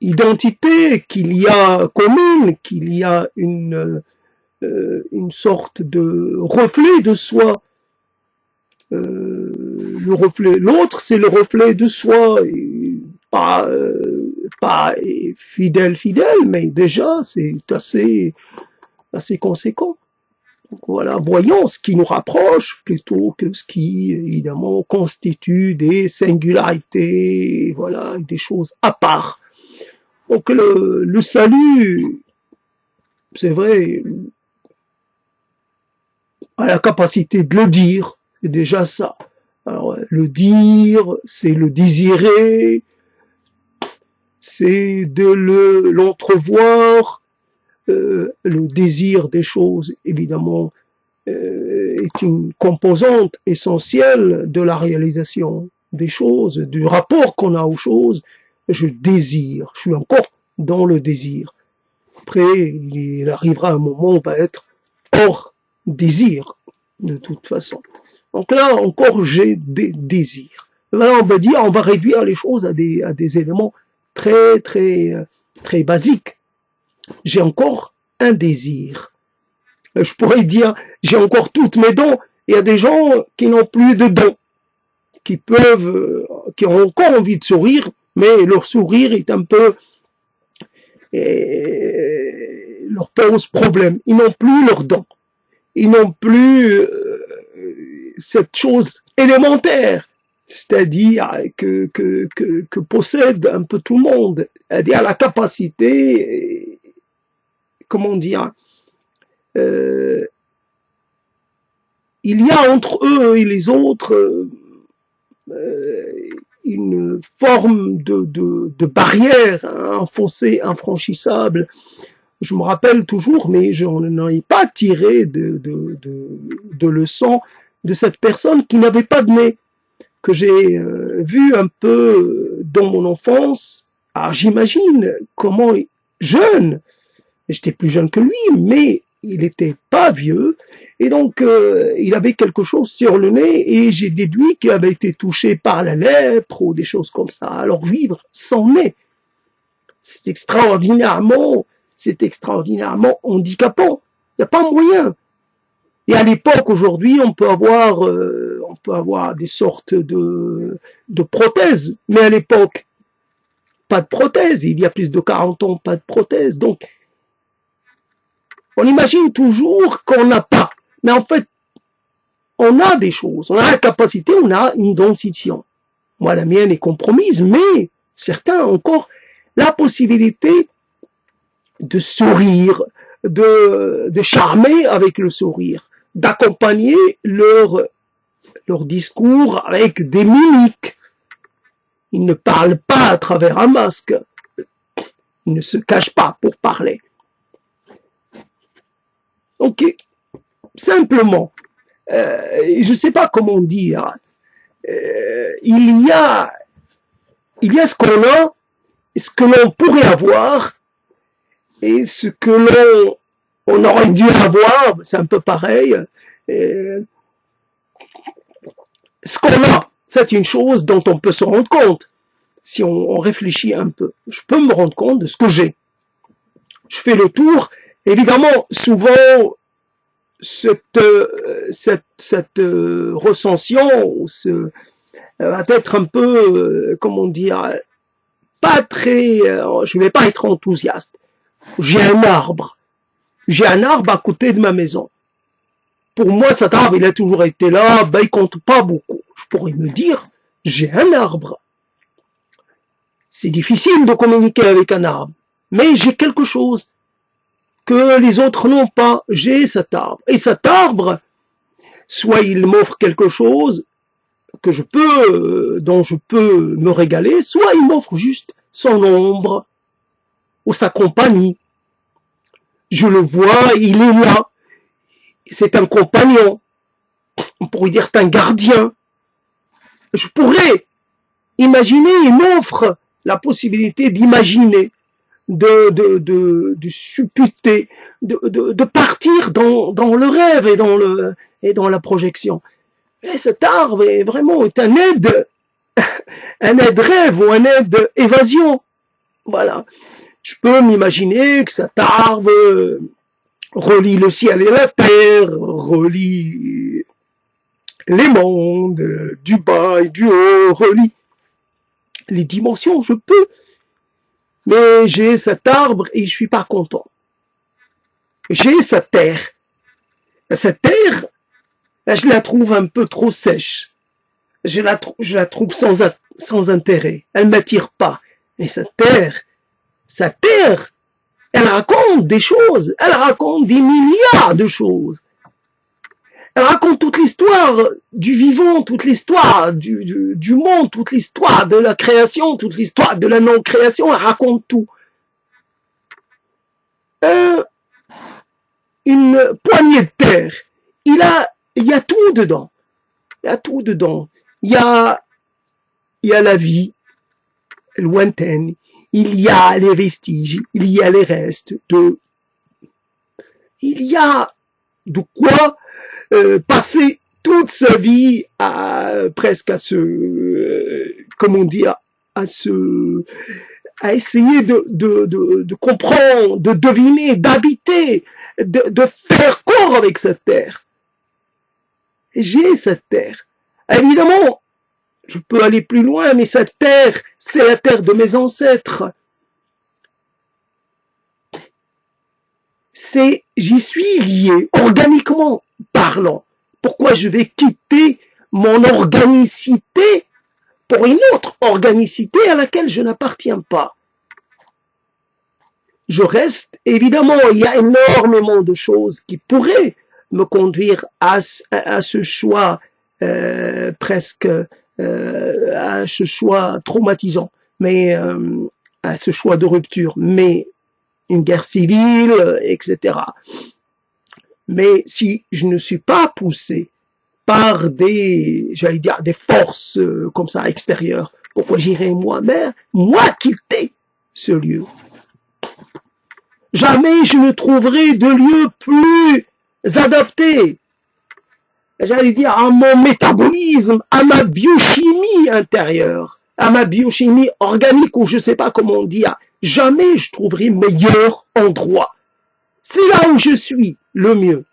identité, qu'il y a commune, qu'il y a une sorte de reflet de soi. L'autre, c'est le reflet de soi, et pas fidèle, mais déjà c'est assez conséquent. Donc voilà, voyons ce qui nous rapproche plutôt que ce qui évidemment constitue des singularités, voilà, des choses à part. Donc le salut, c'est vrai, a la capacité de le dire, c'est déjà ça. Alors, le dire, c'est le désirer, c'est de l'entrevoir. Le désir des choses, évidemment, est une composante essentielle de la réalisation des choses, du rapport qu'on a aux choses. Je désire, je suis encore dans le désir. Après, il arrivera un moment où on va être hors désir, de toute façon. Donc là, encore, j'ai des désirs. Là, on va dire, on va réduire les choses à des éléments très basiques. J'ai encore un désir. Je pourrais dire, j'ai encore toutes mes dents. Il y a des gens qui n'ont plus de dents, qui ont encore envie de sourire, mais leur sourire est un peu, leur pose problème. Ils n'ont plus leurs dents. Ils n'ont plus cette chose élémentaire, c'est-à-dire que possède un peu tout le monde, c'est-à-dire la capacité, comment dire, il y a entre eux et les autres une forme de barrière, un fossé infranchissable. Je me rappelle toujours, mais je n'en ai pas tiré de leçon de cette personne qui n'avait pas de nez, que j'ai vu un peu dans mon enfance, j'imagine comment jeune, j'étais plus jeune que lui, mais il était pas vieux, et donc il avait quelque chose sur le nez, et j'ai déduit qu'il avait été touché par la lèpre ou des choses comme ça. Alors vivre sans nez, c'est extraordinairement handicapant. Il n'y a pas moyen. Et à l'époque, aujourd'hui, on peut avoir des sortes de prothèses, mais à l'époque, pas de prothèse. Il y a plus de 40 ans, pas de prothèse. Donc, on imagine toujours qu'on n'a pas. Mais en fait, on a des choses. On a la capacité, on a une dentition. Moi, la mienne est compromise, mais certains ont encore la possibilité de sourire, de charmer avec le sourire, d'accompagner leur discours avec des mimiques. Ils ne parlent pas à travers un masque. Ils ne se cachent pas pour parler. Donc, simplement, je ne sais pas comment dire, il y a ce qu'on a, ce que l'on pourrait avoir, et ce que on aurait dû avoir, c'est un peu pareil. Ce qu'on a, c'est une chose dont on peut se rendre compte. Si on réfléchit un peu, je peux me rendre compte de ce que j'ai. Je fais le tour. Évidemment, souvent, cette recension va être un peu, comment dire, pas très, je vais pas être enthousiaste. J'ai un arbre à côté de ma maison. Pour moi, cet arbre, il a toujours été là, il compte pas beaucoup. Je pourrais me dire, j'ai un arbre. C'est difficile de communiquer avec un arbre, mais j'ai quelque chose que les autres n'ont pas. J'ai cet arbre. Et cet arbre, soit il m'offre quelque chose dont je peux me régaler, soit il m'offre juste son ombre ou sa compagnie. Je le vois, il est là. C'est un compagnon. On pourrait dire c'est un gardien. Je pourrais imaginer, il m'offre la possibilité d'imaginer, de supputer, de partir dans le rêve et dans la projection. Et cet arbre est vraiment un aide rêve ou un aide évasion. Voilà. Je peux m'imaginer que cet arbre relie le ciel et la terre, relie les mondes, du bas et du haut, relie les dimensions, je peux. Mais j'ai cet arbre et je suis pas content. J'ai cette terre. Cette terre, je la trouve un peu trop sèche. Je la trouve sans intérêt. Elle m'attire pas. Et cette terre, elle raconte des choses. Elle raconte des milliards de choses. Elle raconte toute l'histoire du vivant, toute l'histoire du monde, toute l'histoire de la création, toute l'histoire de la non-création. Elle raconte tout. Une poignée de terre. Il y a tout dedans. Il y a tout dedans. Il y a la vie lointaine. Il y a les vestiges. Il y a les restes il y a de quoi passer toute sa vie presque à essayer de comprendre, de deviner, d'habiter, de faire corps avec cette terre. Et j'ai cette terre. Évidemment, je peux aller plus loin, mais cette terre, c'est la terre de mes ancêtres. J'y suis lié, organiquement parlant. Pourquoi je vais quitter mon organicité pour une autre organicité à laquelle je n'appartiens pas? Je reste, évidemment, il y a énormément de choses qui pourraient me conduire à ce choix presque à ce choix traumatisant, mais à ce choix de rupture, mais une guerre civile, etc. Mais si je ne suis pas poussé par des, j'allais dire, des forces comme ça extérieures. Pourquoi j'irais moi quitter ce lieu? Jamais je ne trouverai de lieu plus adapté, j'allais dire, à mon métabolisme, à ma biochimie intérieure, à ma biochimie organique, ou je sais pas comment on dit. Jamais je trouverai meilleur endroit. C'est là où je suis le mieux.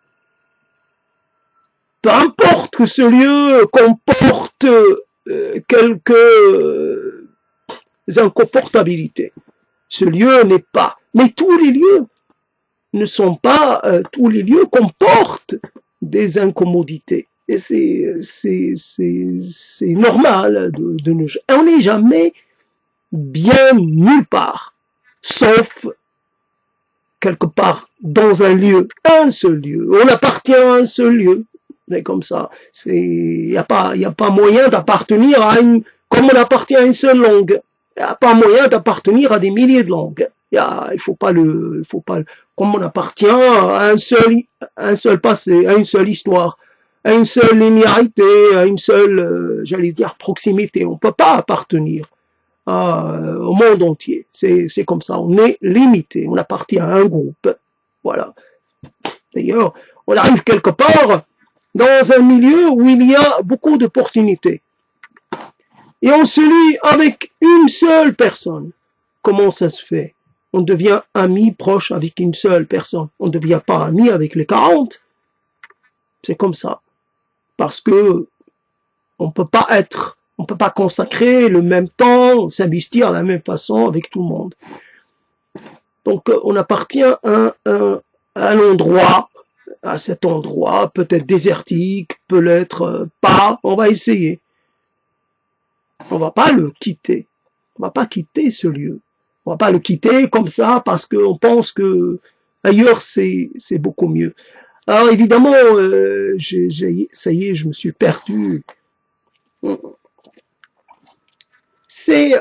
Peu importe que ce lieu comporte quelques inconfortabilités. Ce lieu n'est pas. Mais tous les lieux ne sont pas, tous les lieux comportent des incommodités. Et c'est normal on n'est jamais bien nulle part, sauf quelque part dans un lieu, un seul lieu. On appartient à un seul lieu. Mais comme ça, il n'y a pas moyen d'appartenir à comme on appartient à une seule langue. Il n'y a pas moyen d'appartenir à des milliers de langues. Il faut pas comme on appartient à un seul passé, à une seule histoire, à une seule linéarité, à une seule, j'allais dire, proximité. On peut pas appartenir au monde entier. C'est comme ça. On est limité. On appartient à un groupe. Voilà. D'ailleurs, on arrive quelque part dans un milieu où il y a beaucoup d'opportunités. Et on se lie avec une seule personne. Comment ça se fait? On devient ami proche avec une seule personne. On ne devient pas ami avec les 40. C'est comme ça. Parce que on peut pas consacrer le même temps, s'investir de la même façon avec tout le monde. Donc, on appartient à un endroit, à cet endroit, peut-être désertique, peut-être pas, on va essayer. On va pas le quitter. On va pas quitter ce lieu. On va pas le quitter comme ça parce qu'on pense que ailleurs c'est beaucoup mieux. Alors évidemment, ça y est, je me suis perdu. C'est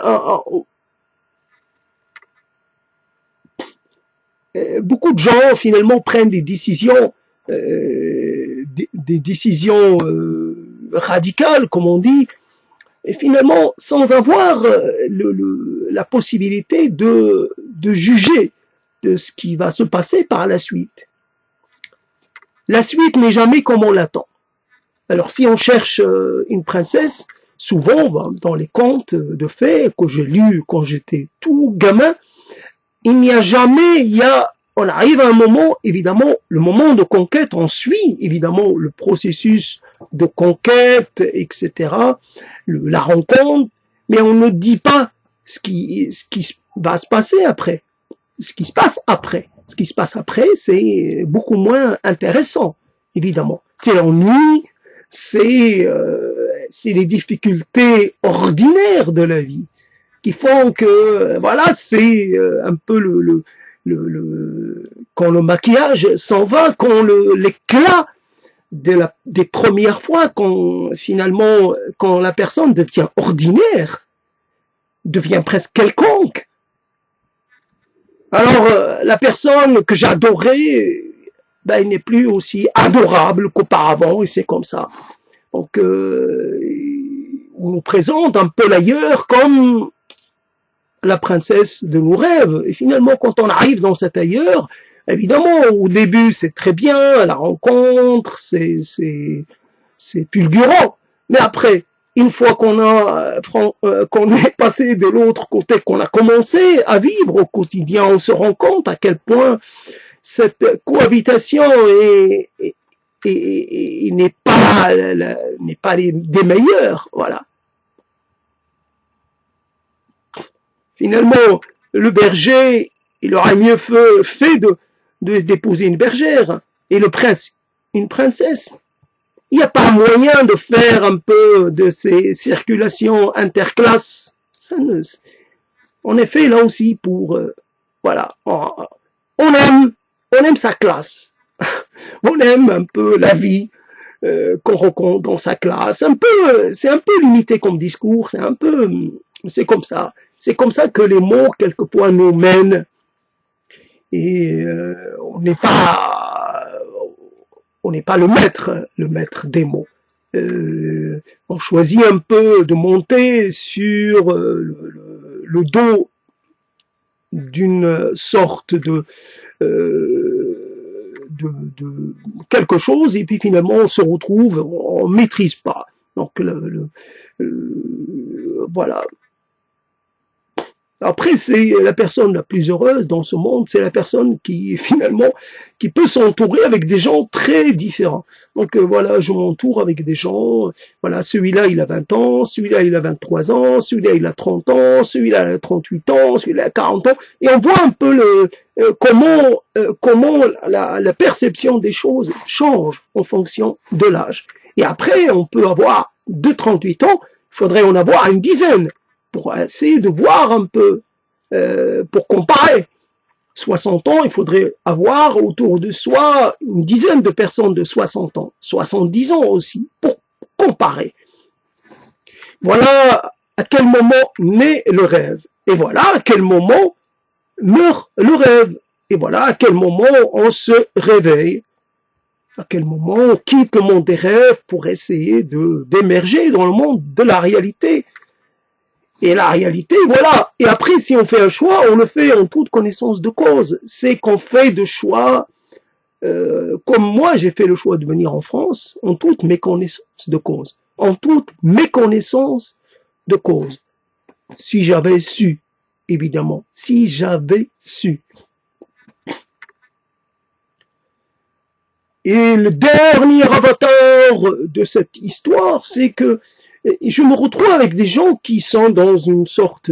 beaucoup de gens finalement prennent des décisions, des décisions radicales, comme on dit, et finalement sans avoir la possibilité de juger de ce qui va se passer par la suite. La suite n'est jamais comme on l'attend. Alors si on cherche une princesse, souvent dans les contes de fées que j'ai lus quand j'étais tout gamin, on arrive à un moment, évidemment, le moment de conquête, on suit évidemment le processus de conquête, etc., la rencontre, mais on ne dit pas ce qui va se passer après. Ce qui se passe après. Ce qui se passe après, c'est beaucoup moins intéressant, évidemment. C'est l'ennui, c'est les difficultés ordinaires de la vie qui font que, voilà, c'est un peu quand le maquillage s'en va, quand l'éclat des premières fois, quand la personne devient ordinaire, devient presque quelconque. Alors, la personne que j'adorais, elle n'est plus aussi adorable qu'auparavant, et c'est comme ça. Donc, on nous présente un peu l'ailleurs comme la princesse de nos rêves. Et finalement, quand on arrive dans cet ailleurs, évidemment, au début, c'est très bien, la rencontre, c'est fulgurant. Mais après, une fois qu'on est passé de l'autre côté, qu'on a commencé à vivre au quotidien, on se rend compte à quel point cette cohabitation n'est pas des meilleures, voilà. Finalement, le berger, il aurait mieux fait d'épouser une bergère, et le prince, une princesse. Il n'y a pas moyen de faire un peu de ces circulations interclasses. On est fait là aussi pour, voilà, on aime sa classe. On aime un peu la vie qu'on rencontre dans sa classe. C'est un peu limité comme discours, c'est comme ça. C'est comme ça que les mots, quelquefois, nous mènent. Et on n'est pas le maître des mots. on choisit un peu de monter sur le dos d'une sorte de quelque chose, et puis finalement on se retrouve, on maîtrise pas. Donc voilà. Après, c'est la personne la plus heureuse dans ce monde, c'est la personne qui finalement qui peut s'entourer avec des gens très différents. Donc voilà, je m'entoure avec des gens, voilà, celui-là il a 20 ans, celui-là il a 23 ans, celui-là il a 30 ans, celui-là il a 38 ans, celui-là il a 40 ans, et on voit un peu comment la perception des choses change en fonction de l'âge. Et après, on peut avoir de 38 ans, il faudrait en avoir une dizaine pour essayer de voir un peu, pour comparer. 60 ans, il faudrait avoir autour de soi une dizaine de personnes de 60 ans, 70 ans aussi, pour comparer. Voilà à quel moment naît le rêve. Et voilà à quel moment meurt le rêve. Et voilà à quel moment on se réveille. À quel moment on quitte le monde des rêves pour essayer d'émerger dans le monde de la réalité. Et la réalité, voilà. Et après, si on fait un choix, on le fait en toute connaissance de cause. C'est qu'on fait de choix, comme moi, j'ai fait le choix de venir en France, en toute méconnaissance de cause. En toute méconnaissance de cause. Si j'avais su, évidemment. Si j'avais su. Et le dernier avatar de cette histoire, c'est que je me retrouve avec des gens qui sont dans une sorte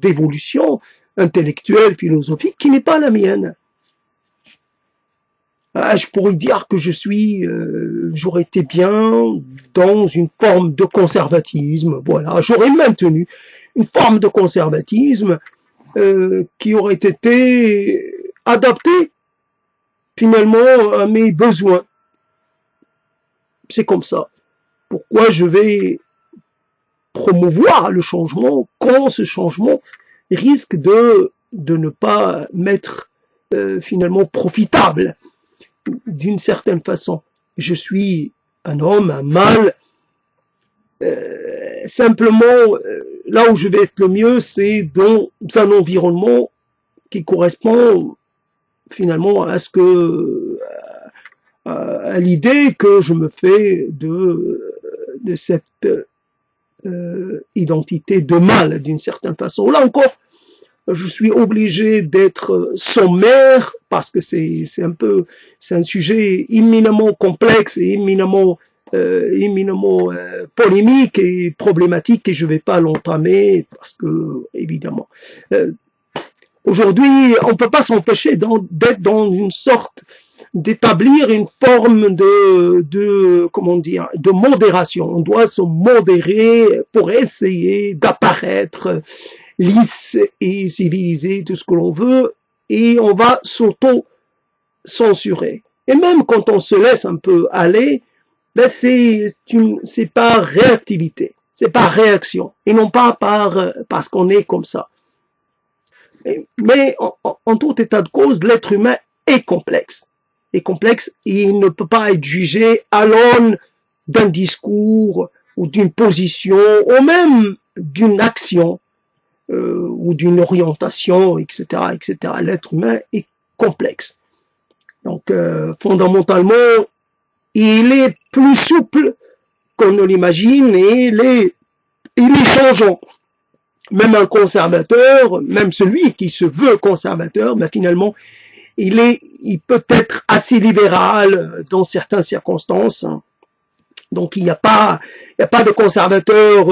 d'évolution intellectuelle, philosophique, qui n'est pas la mienne. Je pourrais dire que j'aurais été bien dans une forme de conservatisme, voilà, j'aurais maintenu une forme de conservatisme qui aurait été adaptée finalement à mes besoins. C'est comme ça. Pourquoi je vais promouvoir le changement quand ce changement risque de ne pas m'être finalement profitable d'une certaine façon. Je suis un homme, un mâle, simplement là où je vais être le mieux, c'est dans un environnement qui correspond finalement à ce que à l'idée que je me fais de cette identité de mâle d'une certaine façon. Là encore, je suis obligé d'être sommaire parce que c'est un sujet éminemment complexe et éminemment polémique et problématique, et je vais pas l'entamer parce que évidemment aujourd'hui on peut pas s'empêcher d'être dans une sorte d'établir une forme comment dire, de modération. On doit se modérer pour essayer d'apparaître lisse et civilisé, tout ce que l'on veut, et on va s'auto-censurer. Et même quand on se laisse un peu aller, ben c'est par réactivité, c'est par réaction, et non pas parce qu'on est comme ça. Mais en tout état de cause, l'être humain est complexe. Et il ne peut pas être jugé à l'aune d'un discours ou d'une position ou même d'une action ou d'une orientation, etc., etc. L'être humain est complexe. Donc, fondamentalement, il est plus souple qu'on ne l'imagine et il est changeant. Même un conservateur, même celui qui se veut conservateur, mais finalement, il peut être assez libéral dans certaines circonstances. Donc, il n'y a pas de conservateur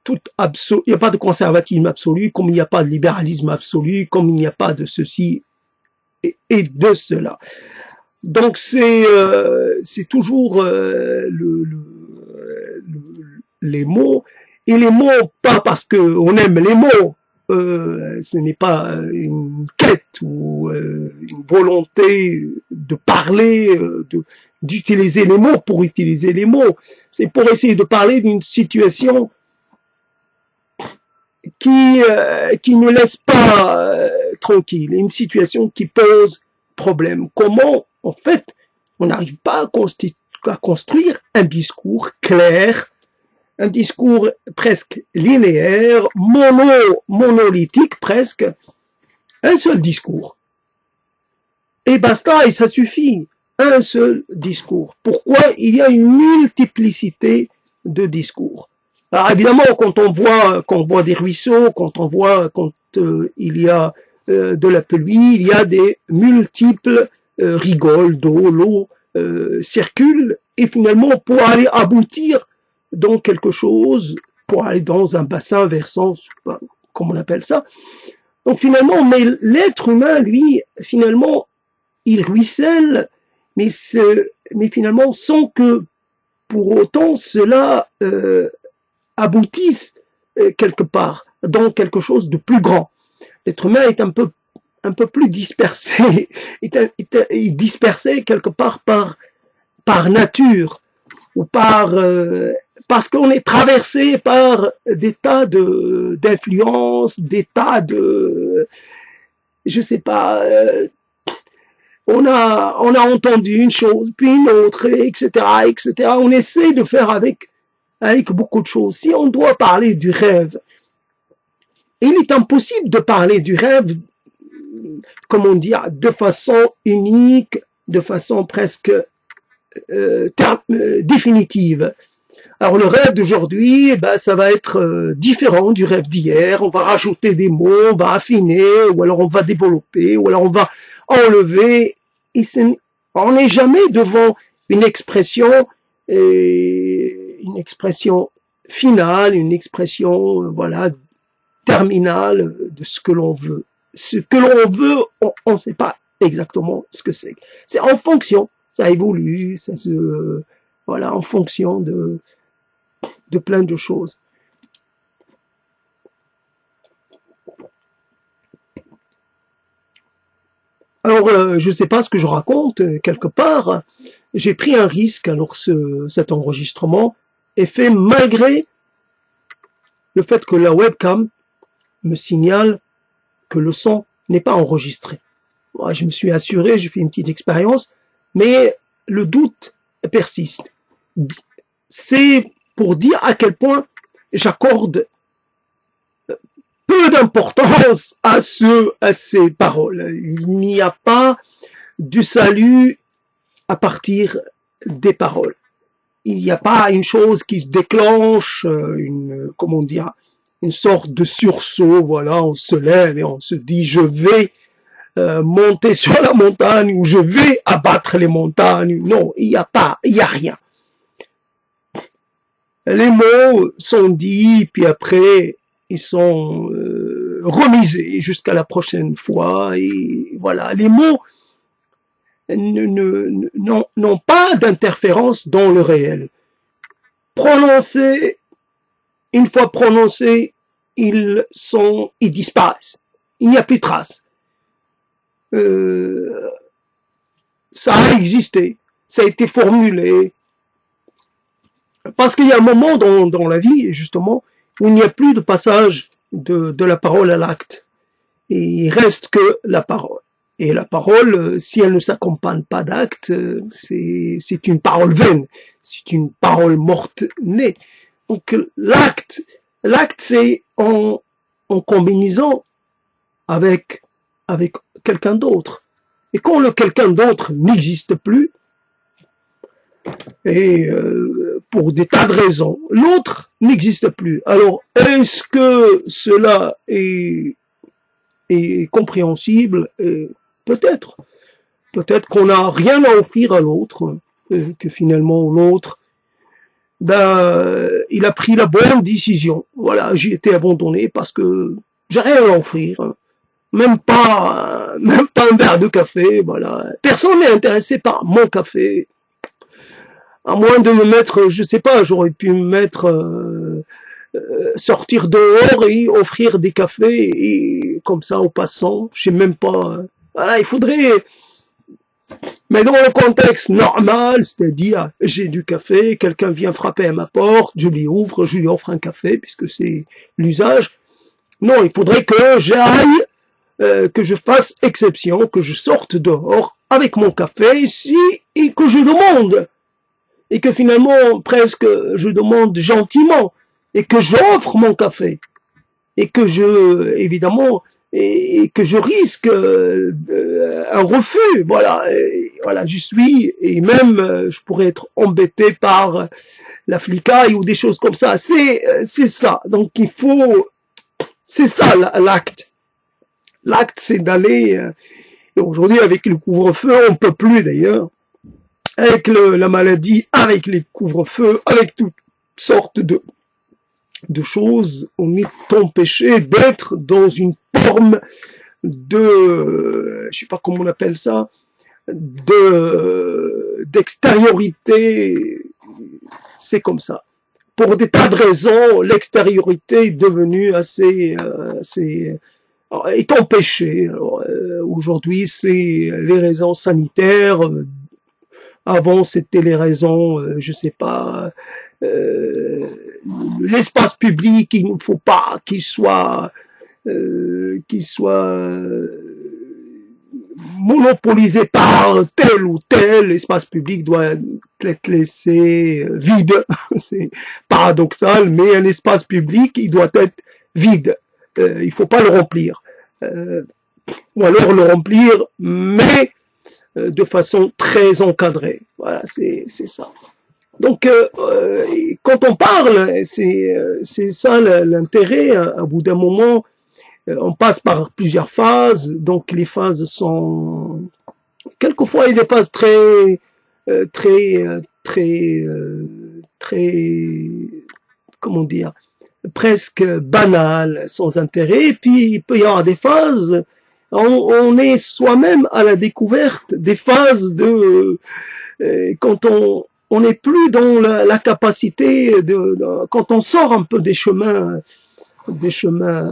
il n'y a pas de conservatisme absolu, comme il n'y a pas de libéralisme absolu, comme il n'y a pas de ceci et de cela. Donc, c'est toujours les mots, et les mots pas parce qu'on aime les mots. Ce n'est pas une quête ou une volonté de parler, d'utiliser les mots pour utiliser les mots. C'est pour essayer de parler d'une situation qui ne laisse pas tranquille, une situation qui pose problème. Comment, en fait, On n'arrive pas à construire un discours clair, un discours presque linéaire, monolithique presque, un seul discours. Et basta, et ça suffit, un seul discours. Pourquoi il y a une multiplicité de discours? Alors évidemment, quand on voit des ruisseaux, quand il y a de la pluie, il y a des multiples rigoles d'eau, l'eau circule, et finalement pour aller aboutir dans quelque chose, pour aller dans un bassin versant, comme on appelle ça. Donc finalement, mais l'être humain, lui, finalement, il ruisselle, mais finalement sans que pour autant cela aboutisse quelque part dans quelque chose de plus grand. L'être humain est un peu plus dispersé, est dispersé quelque part par nature ou parce qu'on est traversé par des tas d'influences, des tas de, je sais pas, on a entendu une chose, puis une autre, etc., etc. On essaie de faire avec beaucoup de choses. Si on doit parler du rêve, il est impossible de parler du rêve, comment dire, de façon unique, de façon presque définitive. Alors le rêve d'aujourd'hui, ça va être différent du rêve d'hier. On va rajouter des mots, on va affiner, ou alors on va développer, ou alors on va enlever. Et on n'est jamais devant une expression finale, une expression voilà terminale de ce que l'on veut. Ce que l'on veut, on ne sait pas exactement ce que c'est. C'est en fonction, ça évolue, ça se voilà en fonction de plein de choses. Alors, je ne sais pas ce que je raconte, quelque part, j'ai pris un risque alors cet enregistrement est fait malgré le fait que la webcam me signale que le son n'est pas enregistré. Moi, je me suis assuré, j'ai fait une petite expérience, mais le doute persiste. C'est pour dire à quel point j'accorde peu d'importance à ces paroles. Il n'y a pas du salut à partir des paroles. Il n'y a pas une chose qui se déclenche, une sorte de sursaut, voilà, on se lève et on se dit je vais monter sur la montagne ou je vais abattre les montagnes. Non, il n'y a rien. Les mots sont dits, puis après, ils sont remisés jusqu'à la prochaine fois. Et voilà, les mots n'ont pas d'interférence dans le réel. Prononcés, une fois prononcés, ils disparaissent. Il n'y a plus de traces. Ça a existé, ça a été formulé. Parce qu'il y a un moment dans la vie, justement, où il n'y a plus de passage de la parole à l'acte. Et il reste que la parole. Et la parole, si elle ne s'accompagne pas d'acte, c'est une parole vaine. C'est une parole morte-née. Donc l'acte, c'est en combinaison avec quelqu'un d'autre. Et quand le quelqu'un d'autre n'existe plus, et pour des tas de raisons, l'autre n'existe plus. Alors, est-ce que cela est compréhensible? Peut-être. Peut-être qu'on n'a rien à offrir à l'autre, que finalement l'autre, il a pris la bonne décision. Voilà, j'ai été abandonné parce que j'ai rien à offrir. Même pas un verre de café, voilà. Personne n'est intéressé par mon café. À moins de me mettre, je sais pas, j'aurais pu me mettre, sortir dehors et offrir des cafés, et comme ça, aux passants, je sais même pas, voilà, il faudrait, mais dans le contexte normal, c'est-à-dire, j'ai du café, quelqu'un vient frapper à ma porte, je lui ouvre, je lui offre un café, puisque c'est l'usage. Non, il faudrait que j'aille, que je fasse exception, que je sorte dehors, avec mon café, et que je demande, et que finalement, presque, je demande gentiment, et que j'offre mon café, et que évidemment, et que je risque un refus, voilà, voilà, j'y suis, et même, je pourrais être embêté par la flicaille ou des choses comme ça, c'est ça, donc c'est ça l'acte. L'acte, c'est d'aller, aujourd'hui avec le couvre-feu, on peut plus d'ailleurs, avec la maladie, avec les couvre-feux, avec toutes sortes de choses, on est empêché d'être dans une forme je sais pas comment on appelle ça, d'extériorité, c'est comme ça. Pour des tas de raisons, l'extériorité est devenue est empêchée. Aujourd'hui, c'est les raisons sanitaires. Avant, c'était les raisons, je sais pas, l'espace public, il ne faut pas qu'il soit monopolisé par tel ou tel. L'espace public doit être laissé vide. C'est paradoxal, mais un espace public, il doit être vide. Il faut pas le remplir. Ou alors le remplir, mais de façon très encadrée. Voilà, c'est ça. Donc, quand on parle, c'est ça l'intérêt. À bout d'un moment, on passe par plusieurs phases. Donc, les phases sont quelquefois il y a des phases très, comment dire, presque banales, sans intérêt. Et puis, il peut y avoir des phases. On est soi-même à la découverte des phases quand on n'est plus dans la capacité quand on sort un peu des chemins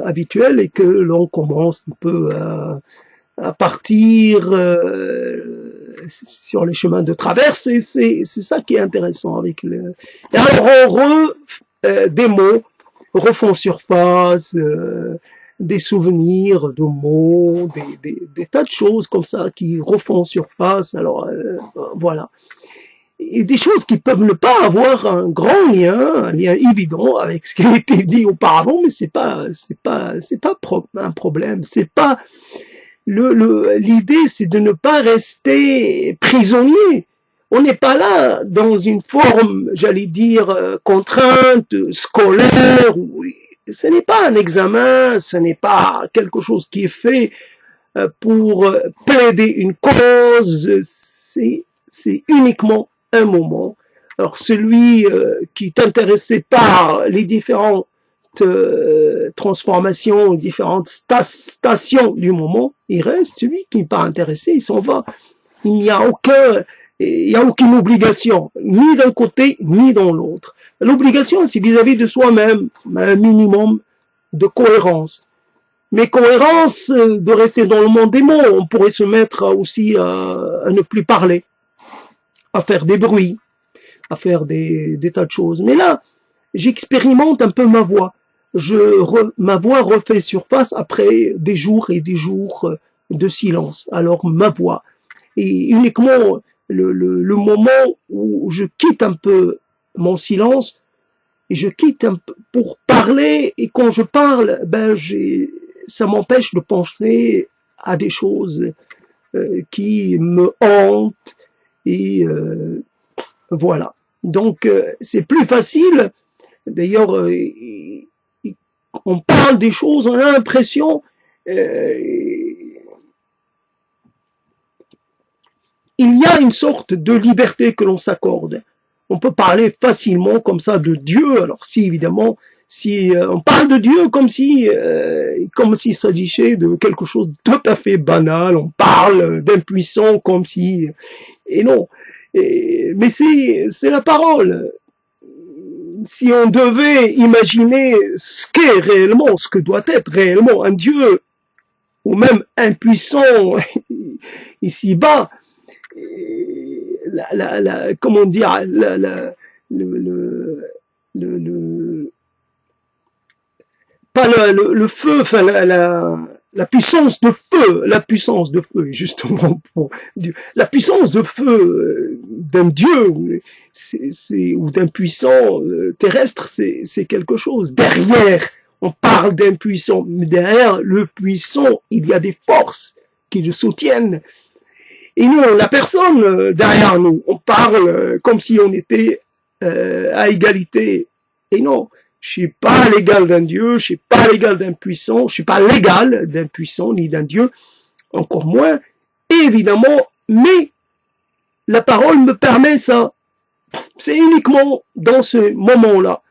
habituels et que l'on commence un peu à partir sur les chemins de traverse. Et c'est ça qui est intéressant avec et alors des mots refont surface, des souvenirs de mots, des tas de choses comme ça qui refont surface. Alors voilà. Et des choses qui peuvent ne pas avoir un grand lien, un lien évident avec ce qui a été dit auparavant, mais c'est pas un problème. C'est pas l'idée, c'est de ne pas rester prisonnier. On n'est pas là dans une forme, j'allais dire, contrainte, scolaire. Ce n'est pas un examen, ce n'est pas quelque chose qui est fait pour plaider une cause. C'est uniquement un moment. Alors celui qui est intéressé par les différentes transformations, différentes stations du moment, il reste. Celui qui n'est pas intéressé, il s'en va. Il n'y a aucune obligation, ni d'un côté, ni dans l'autre. L'obligation, c'est vis-à-vis de soi-même, un minimum de cohérence. Mais cohérence, de rester dans le monde des mots, on pourrait se mettre aussi à ne plus parler, à faire des bruits, à faire des tas de choses. Mais là, j'expérimente un peu ma voix. Ma voix refait surface après des jours et des jours de silence. Alors ma voix. Et uniquement le moment où je quitte un peu mon silence, et je quitte un peu pour parler, et quand je parle, ça m'empêche de penser à des choses qui me hantent, et voilà. Donc c'est plus facile. D'ailleurs, on parle des choses, on a l'impression il y a une sorte de liberté que l'on s'accorde. On peut parler facilement comme ça de Dieu. Alors si évidemment, si on parle de Dieu comme s'il s'agissait de quelque chose de tout à fait banal, on parle d'impuissant comme si, et non. Mais c'est la parole. Si on devait imaginer ce qu'est réellement, ce que doit être réellement un Dieu, ou même impuissant ici-bas, comment dire, pas le feu, enfin la puissance de feu, justement pour Dieu, la puissance de feu d'un Dieu ou d'un puissant terrestre, c'est quelque chose. Derrière, on parle d'un puissant, mais derrière le puissant, il y a des forces qui le soutiennent. Et nous, la personne derrière nous, on parle comme si on était à égalité. Et non, je suis pas l'égal d'un Dieu, je suis pas l'égal d'un puissant, je suis pas l'égal d'un puissant ni d'un Dieu, encore moins, évidemment, mais la parole me permet ça. C'est uniquement dans ce moment-là.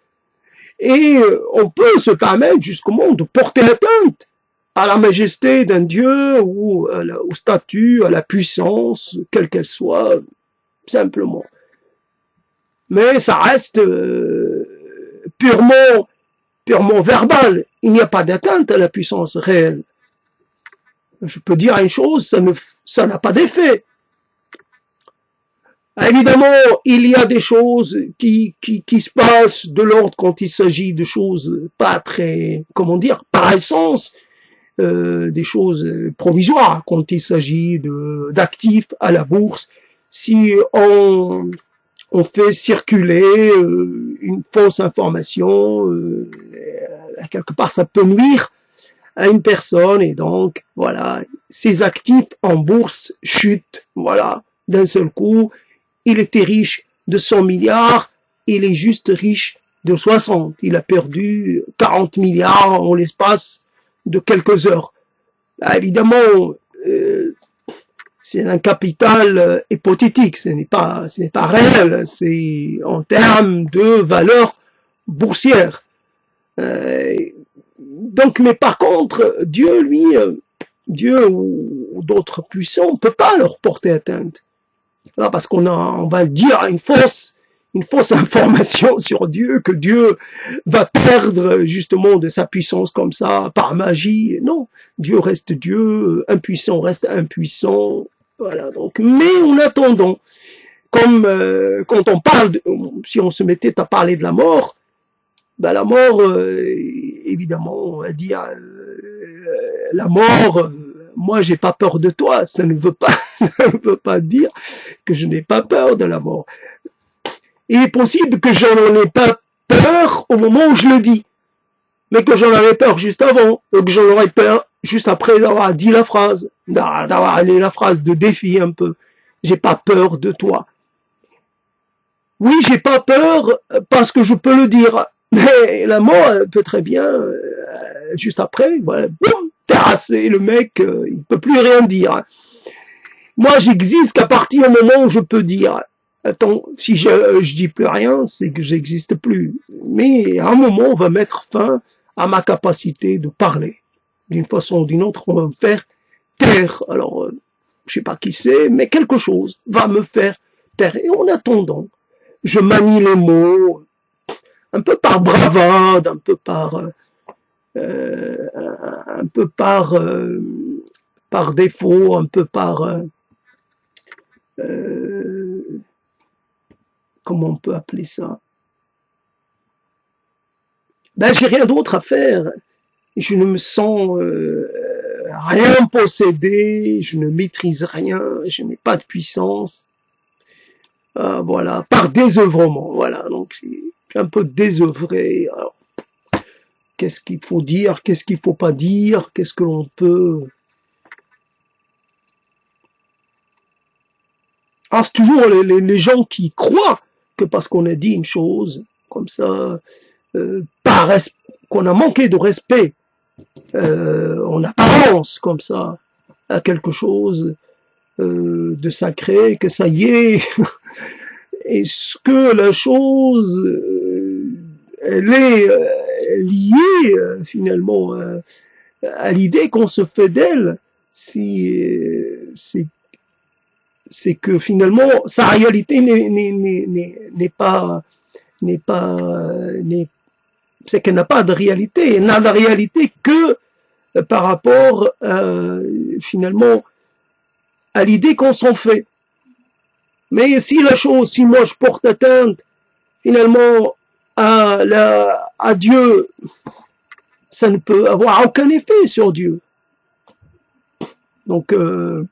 Et on peut se permettre justement de porter atteinte à la majesté d'un Dieu ou au statut, à la puissance, quelle qu'elle soit, simplement. Mais ça reste purement verbal. Il n'y a pas d'atteinte à la puissance réelle. Je peux dire une chose, ça n'a pas d'effet. Évidemment, il y a des choses qui se passent de l'ordre quand il s'agit de choses pas très, comment dire, par essence, des choses provisoires quand il s'agit d'actifs à la bourse. Si on fait circuler une fausse information, quelque part ça peut nuire à une personne et donc voilà, ses actifs en bourse chutent, voilà, d'un seul coup. Il était riche de 100 milliards, il est juste riche de 60. Il a perdu 40 milliards en l'espace de quelques heures. Là, évidemment, c'est un capital hypothétique, ce n'est pas réel, c'est en termes de valeur boursière. Donc, mais par contre, Dieu, lui, Dieu ou d'autres puissants, on ne peut pas leur porter atteinte. Là, parce on va dire une fausse information sur Dieu, que Dieu va perdre justement de sa puissance comme ça, par magie. Non, Dieu reste Dieu, impuissant reste impuissant. Voilà, donc, mais en attendant, comme quand on parle, si on se mettait à parler de la mort, ben la mort, évidemment, on va dire, la mort, moi j'ai pas peur de toi, ça ne veut pas dire que je n'ai pas peur de la mort. Il est possible que je n'en ai pas peur au moment où je le dis, mais que j'en avais peur juste avant, ou que j'en aurais peur juste après d'avoir dit la phrase, d'avoir allé la phrase de défi un peu. J'ai pas peur de toi. Oui, j'ai pas peur parce que je peux le dire, mais la mort peut très bien, juste après, voilà, boum, terrasser le mec, il peut plus rien dire. Moi, j'existe qu'à partir du moment où je peux dire. Attends, si je dis plus rien, c'est que j'existe plus. Mais à un moment, on va mettre fin à ma capacité de parler. D'une façon ou d'une autre, on va me faire taire. Alors, je sais pas qui c'est, mais quelque chose va me faire taire. Et en attendant, je manie les mots, un peu par bravade, un peu par défaut, un peu par comment on peut appeler ça? Ben, j'ai rien d'autre à faire. Je ne me sens rien possédé, je ne maîtrise rien, je n'ai pas de puissance. Voilà, par désœuvrement. Voilà, donc je suis un peu désœuvré. Alors, qu'est-ce qu'il faut dire, qu'est-ce qu'il faut pas dire, qu'est-ce que l'on peut... Alors, c'est toujours les gens qui croient que parce qu'on a dit une chose, comme ça, qu'on a manqué de respect, en apparence, comme ça, à quelque chose de sacré, que ça y est, est-ce que la chose, elle est liée, finalement, à l'idée qu'on se fait d'elle, si c'est que finalement sa réalité c'est qu'elle n'a pas de réalité. Elle n'a de réalité que par rapport finalement à l'idée qu'on s'en fait. Mais si moi je porte atteinte finalement à Dieu, ça ne peut avoir aucun effet sur Dieu. Donc, euh,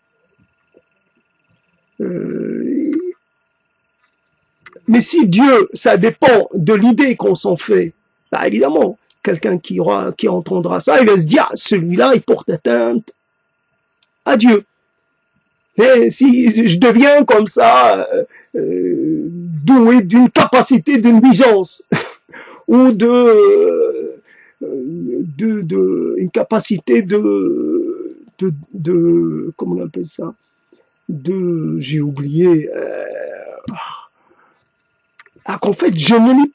mais si Dieu, ça dépend de l'idée qu'on s'en fait, bah évidemment, quelqu'un qui entendra ça, il va se dire, celui-là, il porte atteinte à Dieu. Et si je deviens comme ça, doué d'une capacité de nuisance, ou une capacité comment on appelle ça, j'ai oublié, qu'en fait, je n'ai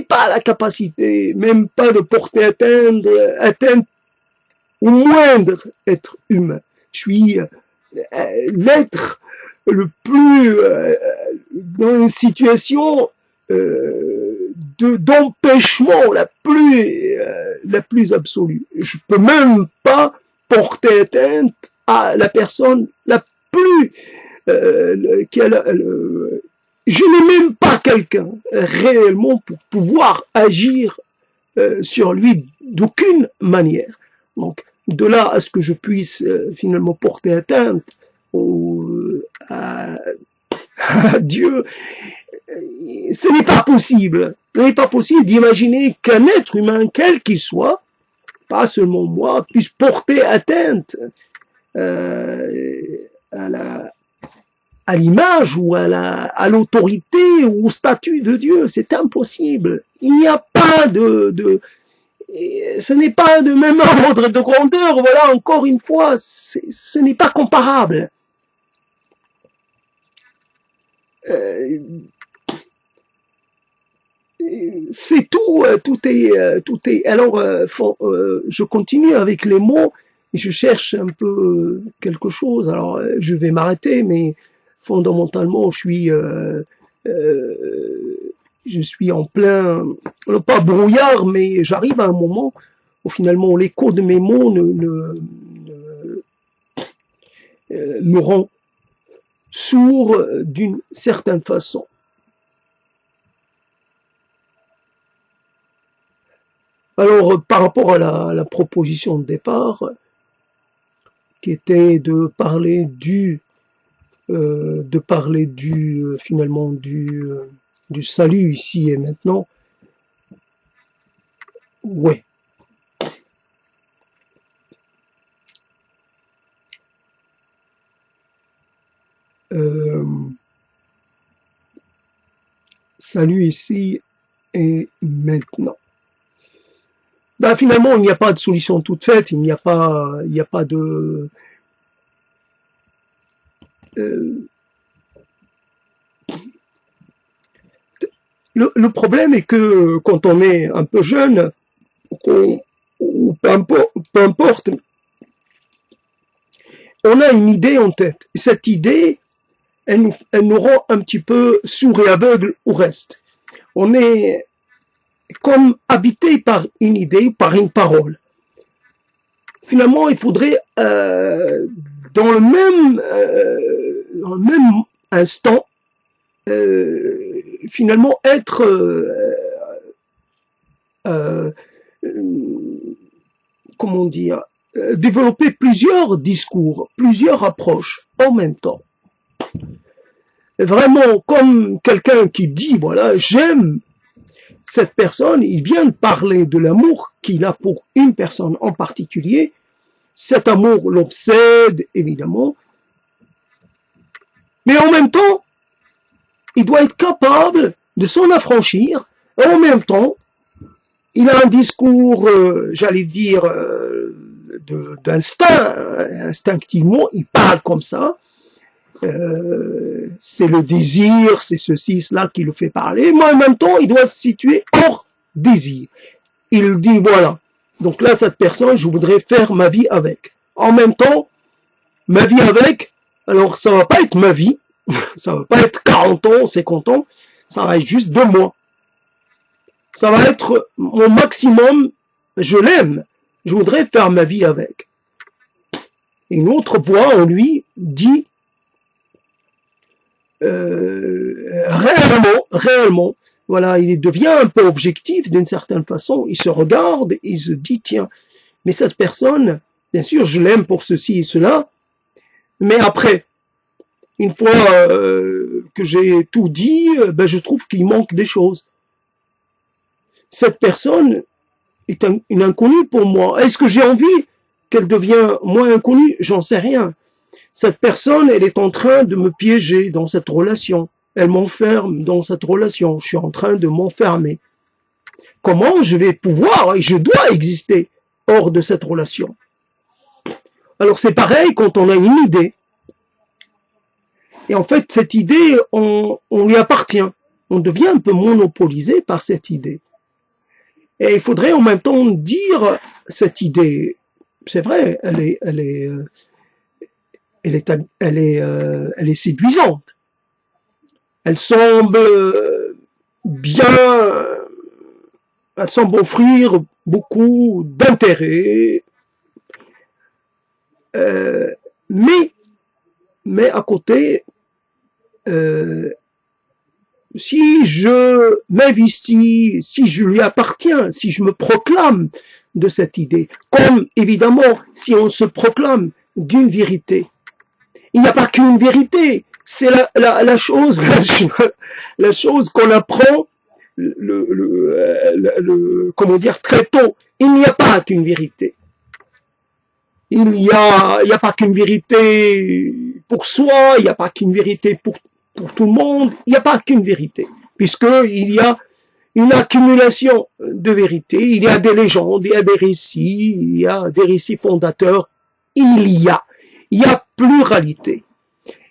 pas la capacité, même pas de porter atteinte au moindre être humain. Je suis l'être le plus dans une situation d'empêchement la plus absolue. Je peux même pas porter atteinte à la personne la plus je n'ai même pas quelqu'un réellement pour pouvoir agir sur lui d'aucune manière. Donc, de là à ce que je puisse finalement porter atteinte à Dieu, ce n'est pas possible. Ce n'est pas possible d'imaginer qu'un être humain, quel qu'il soit, pas seulement moi, puisse porter atteinte à l'image ou à l'autorité ou au statut de Dieu. C'est impossible. Il n'y a pas ce n'est pas de même ordre de grandeur. Voilà, encore une fois, ce n'est pas comparable. C'est tout est. Alors, je continue avec les mots et je cherche un peu quelque chose. Alors, je vais m'arrêter, mais fondamentalement, je suis en plein, pas brouillard, mais j'arrive à un moment où finalement l'écho de mes mots me rend sourd d'une certaine façon. Alors, par rapport à la proposition de départ, qui était de parler finalement du salut ici et maintenant, ouais. Salut ici et maintenant. Ben, finalement, il n'y a pas de solution toute faite, il n'y a pas de le problème est que quand on est un peu jeune, ou peu importe, on a une idée en tête. Et cette idée, elle nous rend un petit peu sourd et aveugle au reste. On est comme habité par une idée, par une parole. Finalement, il faudrait, dans le même instant, finalement être comment dire, développer plusieurs discours, plusieurs approches en même temps. Vraiment comme quelqu'un qui dit, voilà, j'aime cette personne, il vient de parler de l'amour qu'il a pour une personne en particulier. Cet amour l'obsède, évidemment. Mais en même temps, il doit être capable de s'en affranchir. En même temps, il a un discours, j'allais dire, instinctivement, il parle comme ça. C'est le désir, c'est ceci, cela qui le fait parler. Mais en même temps, il doit se situer hors désir. Il dit, voilà, donc là, cette personne, je voudrais faire ma vie avec. En même temps, ma vie avec, alors ça va pas être ma vie, ça va pas être 40 ans, 50 ans, ça va être juste 2 mois. Ça va être mon maximum, je l'aime, je voudrais faire ma vie avec. Et une autre voix en lui dit, réellement, voilà, il devient un peu objectif d'une certaine façon, il se regarde et il se dit, tiens, mais cette personne, Bien sûr, je l'aime pour ceci et cela, mais après, une fois que j'ai tout dit, ben je trouve qu'il manque des choses. Cette personne est une inconnue pour moi. Est-ce que j'ai envie qu'elle devienne moins inconnue? J'en sais rien. Cette personne, elle est en train de me piéger dans cette relation. Elle m'enferme dans cette relation. Je suis en train de m'enfermer. Comment je vais pouvoir et je dois exister hors de cette relation? Alors c'est pareil quand on a une idée. Et en fait, cette idée, on lui appartient. On devient un peu monopolisé par cette idée. Et il faudrait en même temps dire cette idée. C'est vrai, elle est séduisante. Elle semble bien, elle semble offrir beaucoup d'intérêt, mais à côté, si je m'investis, si je lui appartiens, si je me proclame de cette idée, comme évidemment si on se proclame d'une vérité, il n'y a pas qu'une vérité, c'est la chose qu'on apprend, comment dire, très tôt. Il n'y a pas qu'une vérité. Il n'y a pas qu'une vérité pour soi, il n'y a pas qu'une vérité pour tout le monde, il n'y a pas qu'une vérité, puisqu'il y a une accumulation de vérités, il y a des légendes, il y a des récits, il y a des récits fondateurs, il y a pluralité.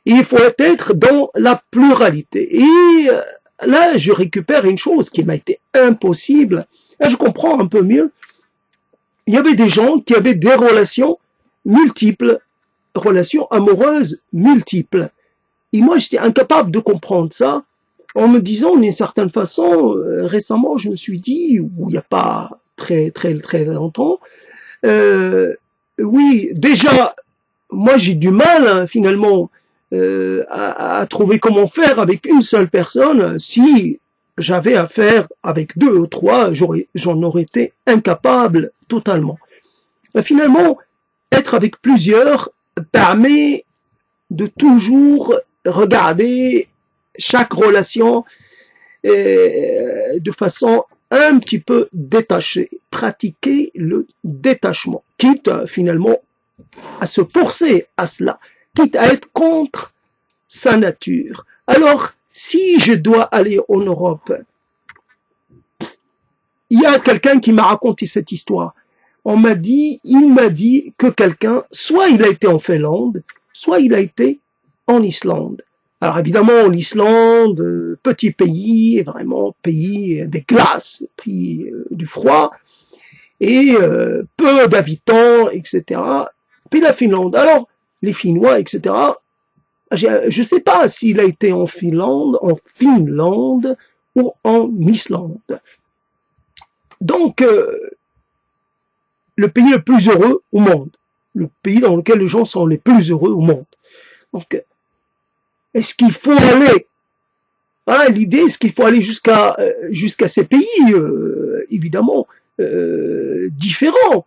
Il faut être dans la pluralité. Et là, je récupère une chose qui m'a été impossible. Là, je comprends un peu mieux. Il y avait des gens qui avaient des relations multiples, relations amoureuses multiples. Et moi, j'étais incapable de comprendre ça, en me disant d'une certaine façon, récemment, je me suis dit, il n'y a pas très longtemps, oui, déjà, moi j'ai du mal hein, finalement à trouver comment faire avec une seule personne. Si j'avais à faire avec deux ou trois, j'en aurais été incapable totalement. Et finalement, être avec plusieurs permet de toujours regarder chaque relation de façon un petit peu détachée, pratiquer le détachement, quitte finalement à se forcer à cela, quitte à être contre sa nature. Alors, si je dois aller en Europe, il y a quelqu'un qui m'a raconté cette histoire. Il m'a dit que quelqu'un, soit il a été en Finlande, soit il a été en Islande. Alors évidemment, l'Islande, petit pays, vraiment pays des glaces, pays du froid, et peu d'habitants, etc. Puis la Finlande. Alors, les Finnois, etc. Je ne sais pas s'il a été en Finlande ou en Islande. Donc, le pays le plus heureux au monde, le pays dans lequel les gens sont les plus heureux au monde. Donc, est-ce qu'il faut aller voilà, l'idée, est-ce qu'il faut aller jusqu'à ces pays, évidemment, différents,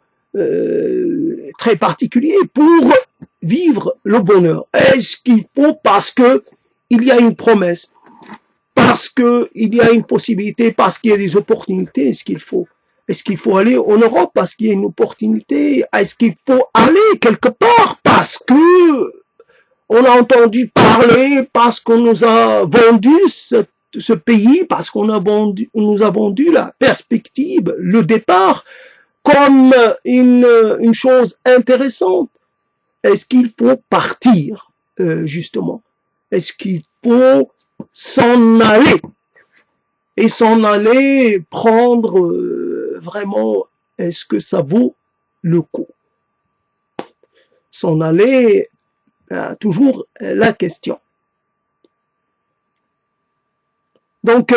très particuliers, pour vivre le bonheur? Est-ce qu'il faut parce que il y a une promesse, parce que il y a une possibilité, parce qu'il y a des opportunités? Est-ce qu'il faut aller en Europe parce qu'il y a une opportunité? Est-ce qu'il faut aller quelque part parce que on a entendu parler, parce qu'on nous a vendu ce pays, parce qu'on nous a vendu la perspective, le départ, comme une chose intéressante? Est-ce qu'il faut partir, justement? Est-ce qu'il faut s'en aller? Et s'en aller, prendre vraiment, est-ce que ça vaut le coup? S'en aller, toujours la question. Donc,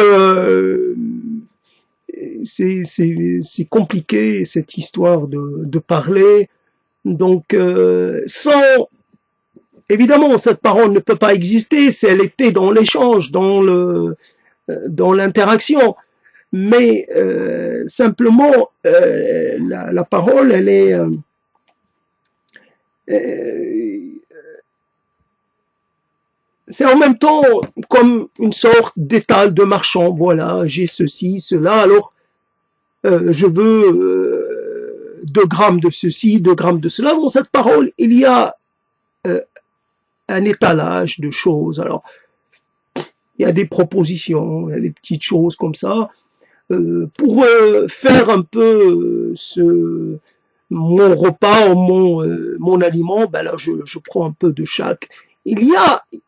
c'est compliqué cette histoire de parler. Donc, évidemment, cette parole ne peut pas exister si elle était dans l'échange, dans l'interaction. Mais simplement, la parole, elle est euh, c'est en même temps comme une sorte d'étal de marchand. Voilà, j'ai ceci, cela, alors je veux 2 grammes de ceci, 2 grammes de cela. Dans cette parole, il y a euh, un étalage de choses. Alors, il y a des propositions, il y a des petites choses comme ça. Pour faire un peu mon repas, mon aliment, ben là, je prends un peu de chaque. Il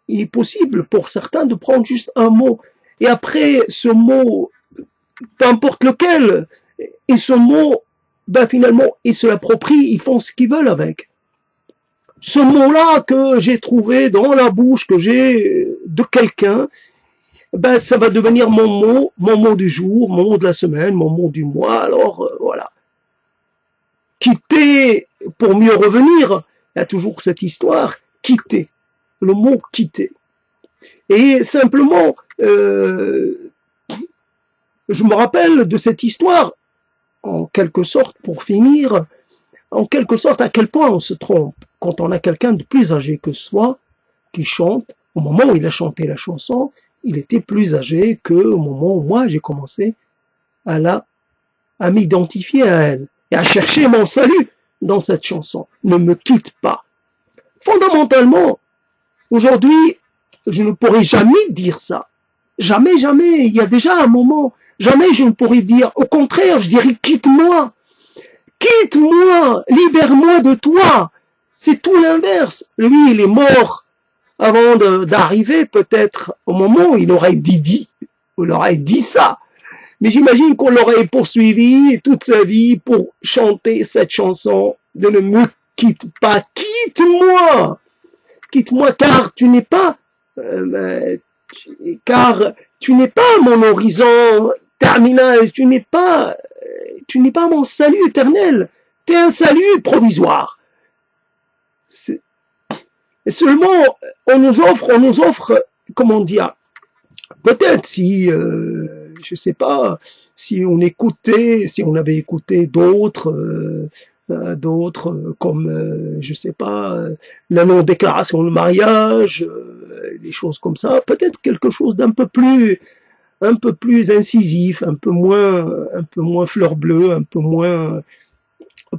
est possible pour certains de prendre juste un mot. Et après, ce mot, peu importe lequel, et ce mot, ben finalement, ils se l'approprient, ils font ce qu'ils veulent avec. Ce mot-là que j'ai trouvé dans la bouche, que j'ai de quelqu'un, ben ça va devenir mon mot du jour, mon mot de la semaine, mon mot du mois. Alors voilà. Quitter pour mieux revenir, il y a toujours cette histoire, quitter, le mot quitter. Et simplement, je me rappelle de cette histoire, en quelque sorte, pour finir, en quelque sorte à quel point on se trompe quand on a quelqu'un de plus âgé que soi qui chante. Au moment où il a chanté la chanson, il était plus âgé qu'au moment où moi j'ai commencé à m'identifier à elle et à chercher mon salut dans cette chanson. Ne me quitte pas. Fondamentalement, aujourd'hui, je ne pourrais jamais dire ça. Jamais, jamais. Il y a déjà un moment, jamais je ne pourrais dire. Au contraire, je dirais quitte-moi. Quitte-moi, libère-moi de toi. C'est tout l'inverse. Lui, il est mort avant d'arriver, peut-être au moment où il aurait dit ça. Mais j'imagine qu'on l'aurait poursuivi toute sa vie pour chanter cette chanson de ne me quitte pas, quitte-moi, quitte-moi, car tu n'es pas, mon horizon terminal, tu n'es pas mon salut éternel, tu es un salut provisoire. Seulement, on nous offre, comment dire, peut-être si, je sais pas, si on avait écouté d'autres, comme, je sais pas, la non-déclaration de mariage, des choses comme ça, peut-être quelque chose d'un peu plus incisif, un peu moins fleur bleue, un peu moins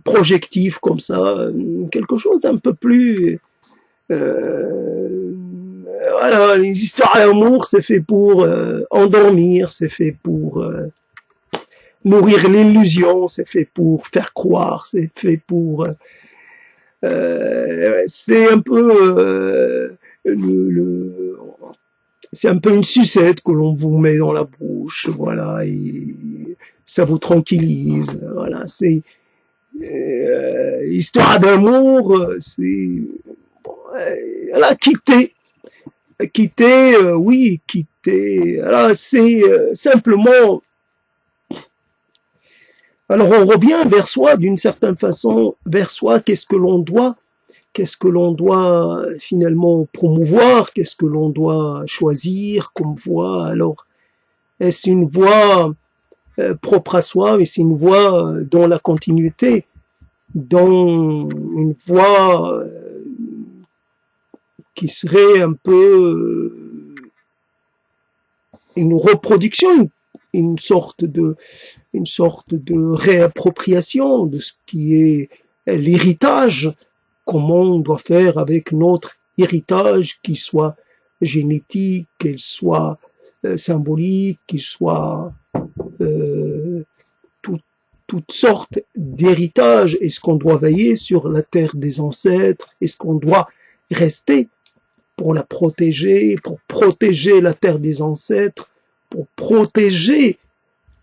projectif comme ça, quelque chose d'un peu plus voilà, les histoires d'amour, c'est fait pour endormir, c'est fait pour nourrir l'illusion, c'est fait pour faire croire, c'est fait pour... c'est un peu c'est un peu une sucette que l'on vous met dans la bouche, voilà, et ça vous tranquillise, voilà, c'est histoire d'amour, c'est voilà, quitter, oui, quitter. Alors c'est simplement. Alors on revient vers soi d'une certaine façon, vers soi. Qu'est-ce que l'on doit finalement promouvoir, qu'est-ce que l'on doit choisir comme voie. Alors est-ce une voie propre à soi, est-ce une voie dans la continuité, dans une voie qui serait un peu une reproduction, une sorte de réappropriation de ce qui est l'héritage, comment on doit faire avec notre héritage, qu'il soit génétique, qu'il soit symbolique, qu'il soit toutes sortes d'héritages. Est-ce qu'on doit veiller sur la terre des ancêtres? Est-ce qu'on doit rester pour la protéger, pour protéger la terre des ancêtres, pour protéger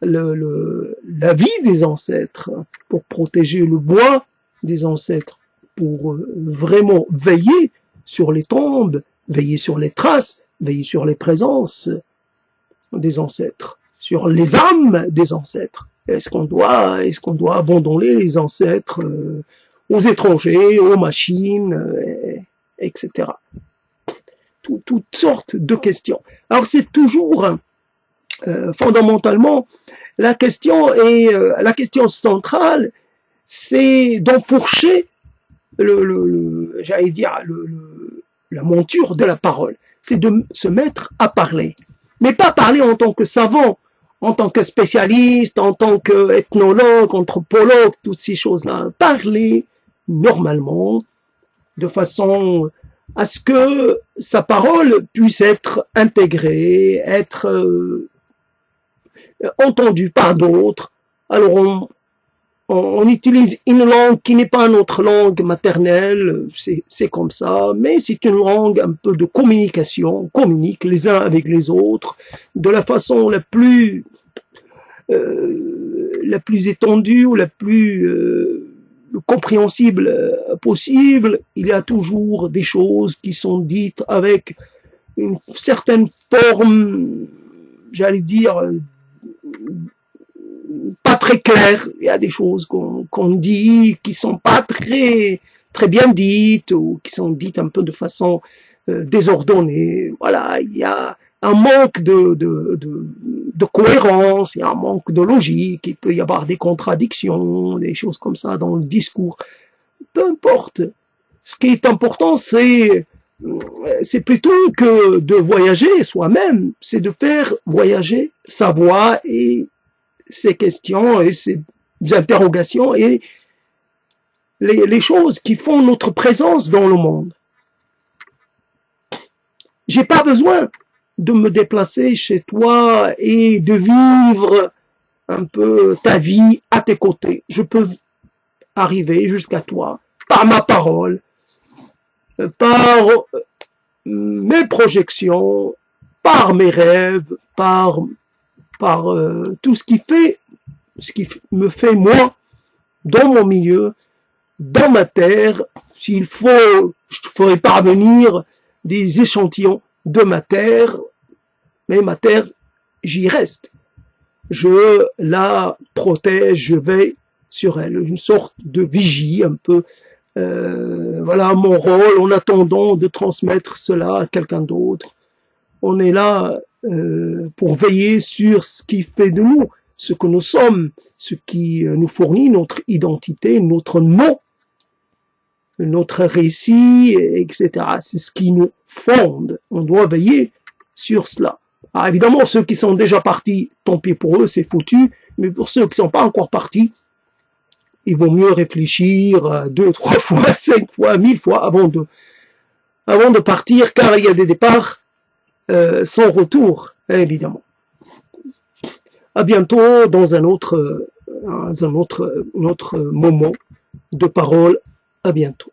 la vie des ancêtres, pour protéger le bois des ancêtres, pour vraiment veiller sur les tombes, veiller sur les traces, veiller sur les présences des ancêtres, sur les âmes des ancêtres. Est-ce qu'on doit abandonner les ancêtres aux étrangers, aux machines, etc. Toutes sortes de questions. Alors c'est toujours fondamentalement la question centrale, c'est d'enfourcher j'allais dire, la monture de la parole. C'est de se mettre à parler. Mais pas parler en tant que savant, en tant que spécialiste, en tant qu'ethnologue, anthropologue, toutes ces choses-là. Parler normalement, de façon à ce que sa parole puisse être intégrée, être entendue par d'autres. Alors on utilise une langue qui n'est pas notre langue maternelle, c'est comme ça, mais c'est une langue un peu de communication, on communique les uns avec les autres de la façon la plus étendue ou la plus compréhensible possible. Il y a toujours des choses qui sont dites avec une certaine forme, j'allais dire, pas très clair. Il y a des choses qu'on dit qui sont pas très bien dites ou qui sont dites un peu de façon désordonnée. Voilà, il y a un manque de cohérence, il y a un manque de logique, il peut y avoir des contradictions, des choses comme ça dans le discours. Peu importe. Ce qui est important, c'est plutôt que de voyager soi-même, c'est de faire voyager sa voix et ses questions et ses interrogations et les choses qui font notre présence dans le monde. J'ai pas besoin de me déplacer chez toi et de vivre un peu ta vie à tes côtés. Je peux arriver jusqu'à toi par ma parole, par mes projections, par mes rêves, par tout ce qui me fait moi, dans mon milieu, dans ma terre. S'il faut, je te ferai parvenir des échantillons de ma terre, mais ma terre, j'y reste. Je la protège, je veille sur elle, une sorte de vigie un peu. Voilà mon rôle en attendant de transmettre cela à quelqu'un d'autre. On est là pour veiller sur ce qui fait de nous ce que nous sommes, ce qui nous fournit notre identité, notre nom, notre récit, etc. C'est ce qui nous fonde. On doit veiller sur cela. Alors évidemment, ceux qui sont déjà partis, tant pis pour eux, c'est foutu. Mais pour ceux qui ne sont pas encore partis, il vaut mieux réfléchir 2, 3 fois, 5 fois, 1000 fois avant de partir, car il y a des départs sans retour, évidemment. À bientôt dans un autre moment de parole. À bientôt.